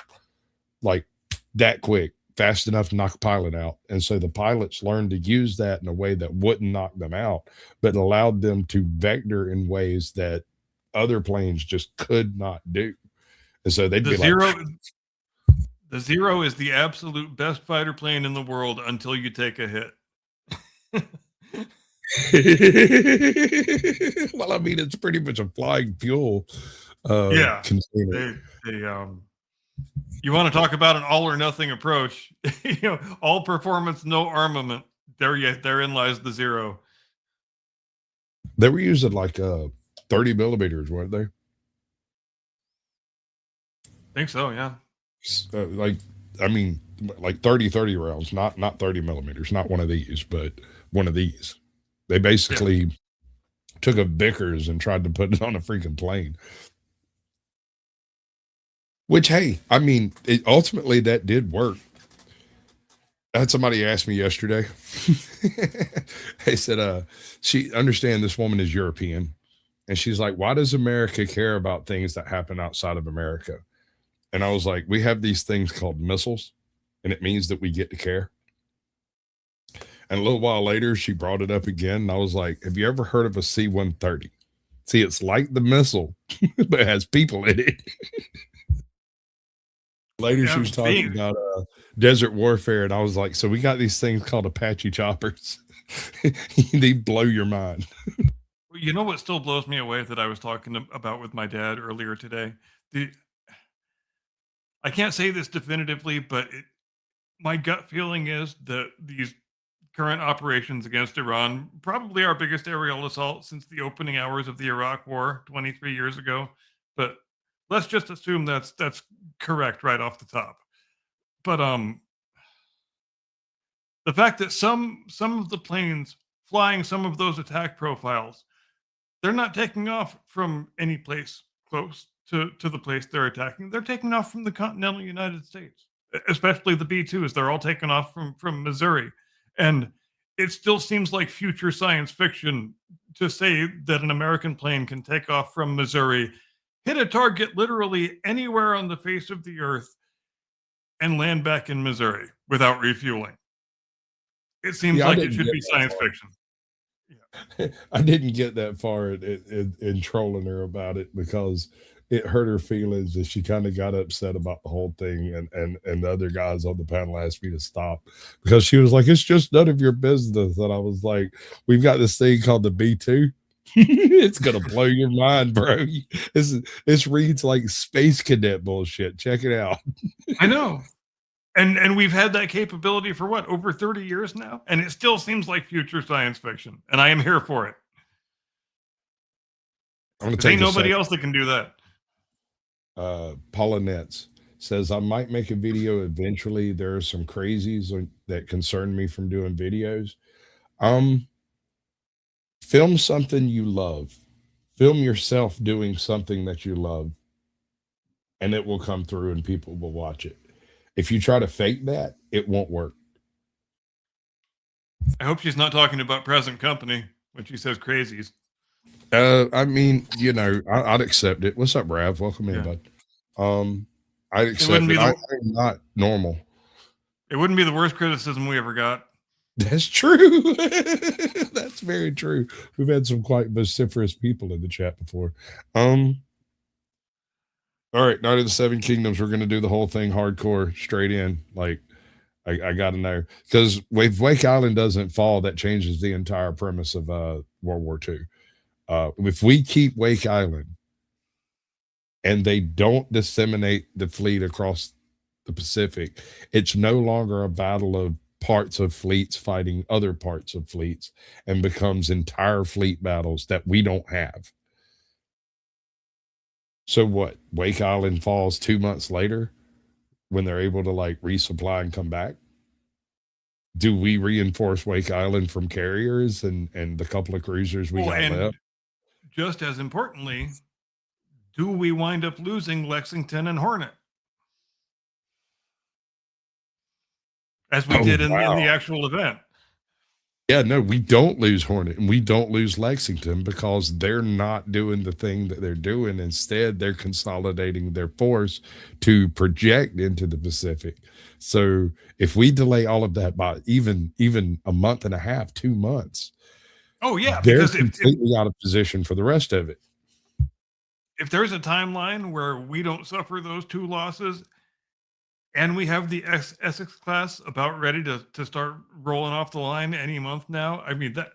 like that quick fast enough to knock a pilot out. And so the pilots learned to use that in a way that wouldn't knock them out, but allowed them to vector in ways that other planes just could not do. And so they'd be like, the Zero is the absolute best fighter plane in the world until you take a hit. well, I mean, it's pretty much a flying fuel container. You want to talk about an all or nothing approach? All performance, no armament. Therein lies the Zero. They were using like 30 millimeters, weren't they? I think so, yeah. Like 30 rounds, not 30 millimeters, not one of these, but one of these. They basically took a Vickers and tried to put it on a freaking plane. Which, hey, I mean, ultimately that did work. I had somebody ask me yesterday. They said, she understand this woman is European. And she's like, why does America care about things that happen outside of America? And I was like, we have these things called missiles, and it means that we get to care. And a little while later, she brought it up again. And I was like, have you ever heard of a C-130? See, it's like the missile, but it has people in it. Later, she was talking about desert warfare, and I was like, so we got these things called Apache choppers. They blow your mind. You know what still blows me away that I was talking about with my dad earlier today? I can't say this definitively, but my gut feeling is that these current operations against Iran, probably our biggest aerial assault since the opening hours of the Iraq War 23 years ago, but let's just assume that's correct right off the top. But the fact that some of the planes flying some of those attack profiles, they're not taking off from any place close to the place they're attacking. They're taking off from the continental United States, especially the B-2s. They're all taken off from Missouri. And it still seems like future science fiction to say that an American plane can take off from Missouri, hit a target literally anywhere on the face of the earth, and land back in Missouri without refueling. It seems like it should be science fiction. Yeah. I didn't get that far in trolling her about it because it hurt her feelings and she kind of got upset about the whole thing. And the other guys on the panel asked me to stop because she was like, it's just none of your business. And I was like, we've got this thing called the B-2. It's gonna blow your mind, bro. This reads like space cadet bullshit. Check it out. I know. And we've had that capability for what, over 30 years now? And it still seems like future science fiction. And I am here for it. There ain't nobody else that can do that. Paula Nets says, I might make a video eventually. There are some crazies that concern me from doing videos. Film something you love. Film yourself doing something that you love. And it will come through and people will watch it. If you try to fake that, it won't work. I hope she's not talking about present company when she says crazies. I mean, you know, I'd accept it. What's up, Rav? Welcome in, bud. I'd accept it. I'm not normal. It wouldn't be the worst criticism we ever got. That's true. That's very true. We've had some quite vociferous people in the chat before. All right, Night of the Seven Kingdoms. We're going to do the whole thing hardcore, straight in. Like, I got to know. Because if Wake Island doesn't fall, that changes the entire premise of World War II. If we keep Wake Island and they don't disseminate the fleet across the Pacific, it's no longer a battle of parts of fleets fighting other parts of fleets and becomes entire fleet battles that we don't have. So what? Wake Island falls 2 months later when they're able to like resupply and come back? Do we reinforce Wake Island from carriers and the couple of cruisers we got left? Just as importantly, do we wind up losing Lexington and Hornet? As we did in the actual event. Yeah, no, we don't lose Hornet and we don't lose Lexington because they're not doing the thing that they're doing. Instead, they're consolidating their force to project into the Pacific. So if we delay all of that by even a month and a half, 2 months, Oh yeah, they're because completely out of position for the rest of it. if there's a timeline where we don't suffer those 2 losses, and we have the Essex class about ready to start rolling off the line any month now, I mean that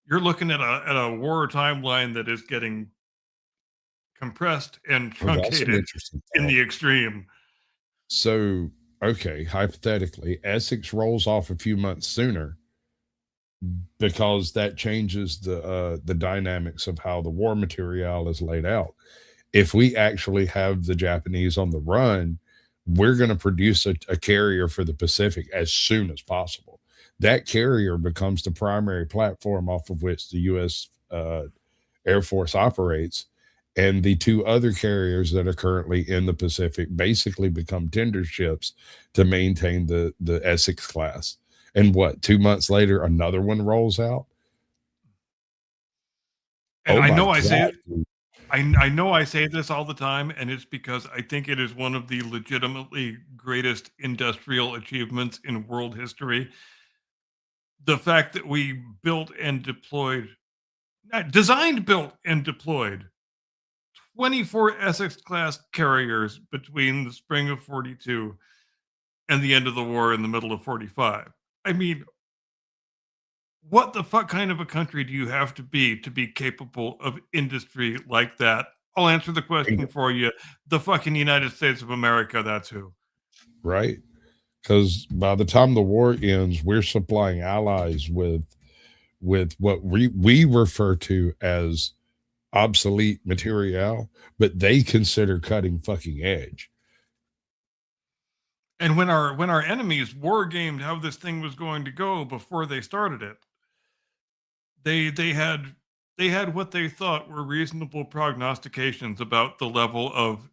you're looking at a war timeline that is getting compressed and Well, that's an truncated interesting in thought. the extreme. So, okay, hypothetically, Essex rolls off a few months sooner because that changes the dynamics of how the war material is laid out. If we actually have the Japanese on the run, we're going to produce a carrier for the Pacific as soon as possible. That carrier becomes the primary platform off of which the U.S. Air Force operates. And the 2 other carriers that are currently in the Pacific basically become tender ships to maintain the Essex class. And what, 2 months later, another one rolls out? And Oh I my know I say God. it, I know I say this all the time, and it's because I think it is one of the legitimately greatest industrial achievements in world history. The fact that we built and deployed, designed, built, and deployed 24 Essex class carriers between the spring of 42 and the end of the war in the middle of 45. I mean, what the fuck kind of a country do you have to be capable of industry like that? I'll answer the question for you. The fucking United States of America, that's who. Right? Because by the time the war ends, we're supplying allies with what we refer to as obsolete material, but they consider cutting fucking edge. And when our enemies war gamed how this thing was going to go before they started it, they had what they thought were reasonable prognostications about the level of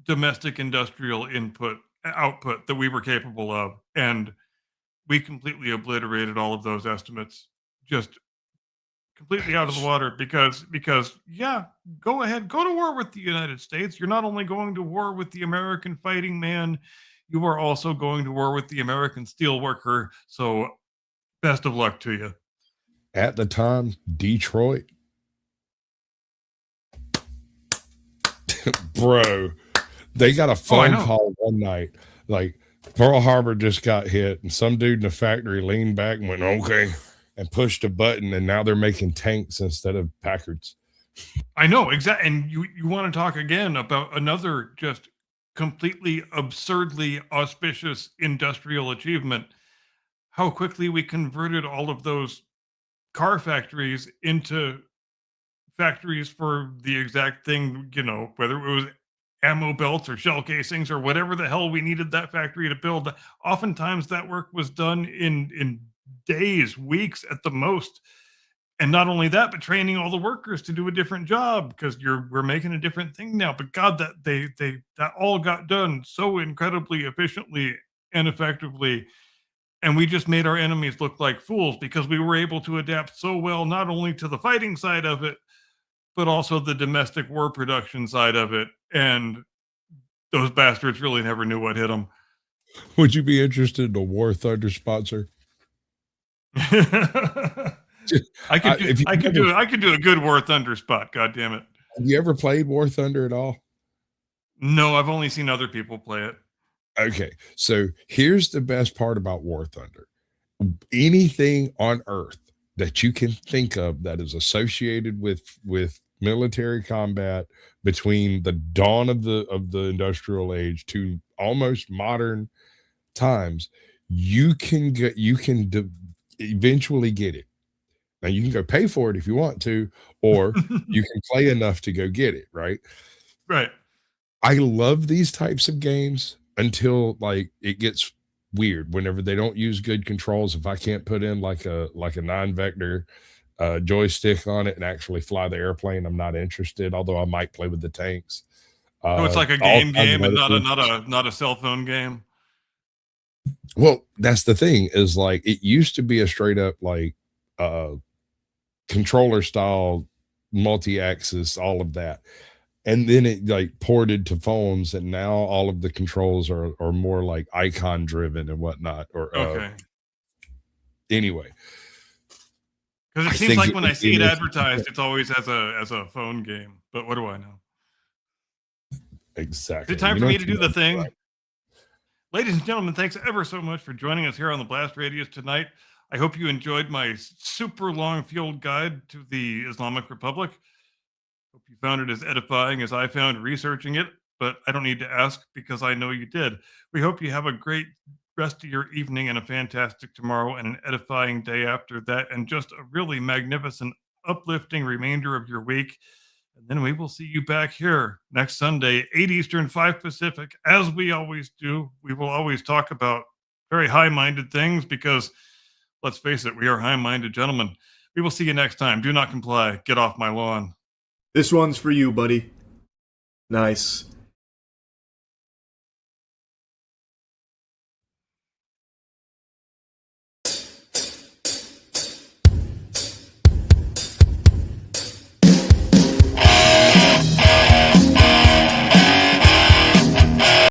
domestic industrial output that we were capable of, and we completely obliterated all of those estimates, just completely out of the water. Because yeah, go ahead, go to war with the United States. You're not only going to war with the American fighting man, you are also going to war with the American steelworker. So best of luck to you. At the time, Detroit, bro, they got a phone call one night, like Pearl Harbor just got hit, and some dude in the factory leaned back and went, okay, and pushed a button, and now they're making tanks instead of Packards. I know, exactly. And you want to talk again about another just completely absurdly auspicious industrial achievement, how quickly we converted all of those car factories into factories for the exact thing, whether it was ammo belts or shell casings or whatever the hell we needed that factory to build. Oftentimes that work was done in days, weeks at the most. And not only that, but training all the workers to do a different job because we're making a different thing now. But God, that all got done so incredibly efficiently and effectively. And we just made our enemies look like fools because we were able to adapt so well, not only to the fighting side of it, but also the domestic war production side of it. And those bastards really never knew what hit them. Would you be interested in a War Thunder sponsor? I could do a good War Thunder spot. God damn it! Have you ever played War Thunder at all? No, I've only seen other people play it. Okay, so here's the best part about War Thunder. Anything on Earth that you can think of that is associated with military combat between the dawn of the industrial age to almost modern times, you can eventually get it. Now you can go pay for it if you want to, or you can play enough to go get it, right? Right. I love these types of games until like it gets weird whenever they don't use good controls. If I can't put in like a 9-vector joystick on it and actually fly the airplane, I'm not interested, although I might play with the tanks. So it's like a game and not a cell phone game. Well, that's the thing is like it used to be a straight up like controller style, multi-axis, all of that. And then it like ported to phones, and now all of the controls are more like icon driven and whatnot. Or Okay. Anyway, because it seems like when I see it advertised, it's always as a phone game. But what do I know? Exactly. Is it time for me to do the thing? Right. Ladies and gentlemen, thanks ever so much for joining us here on the Blast Radius tonight. I hope you enjoyed my super long field guide to the Islamic Republic. Hope you found it as edifying as I found researching it, but I don't need to ask because I know you did. We hope you have a great rest of your evening and a fantastic tomorrow and an edifying day after that, and just a really magnificent, uplifting remainder of your week. And then we will see you back here next Sunday, 8 Eastern, 5 Pacific. As we always do, we will always talk about very high-minded things because, let's face it, we are high-minded gentlemen. We will see you next time. Do not comply. Get off my lawn. This one's for you, buddy. Nice.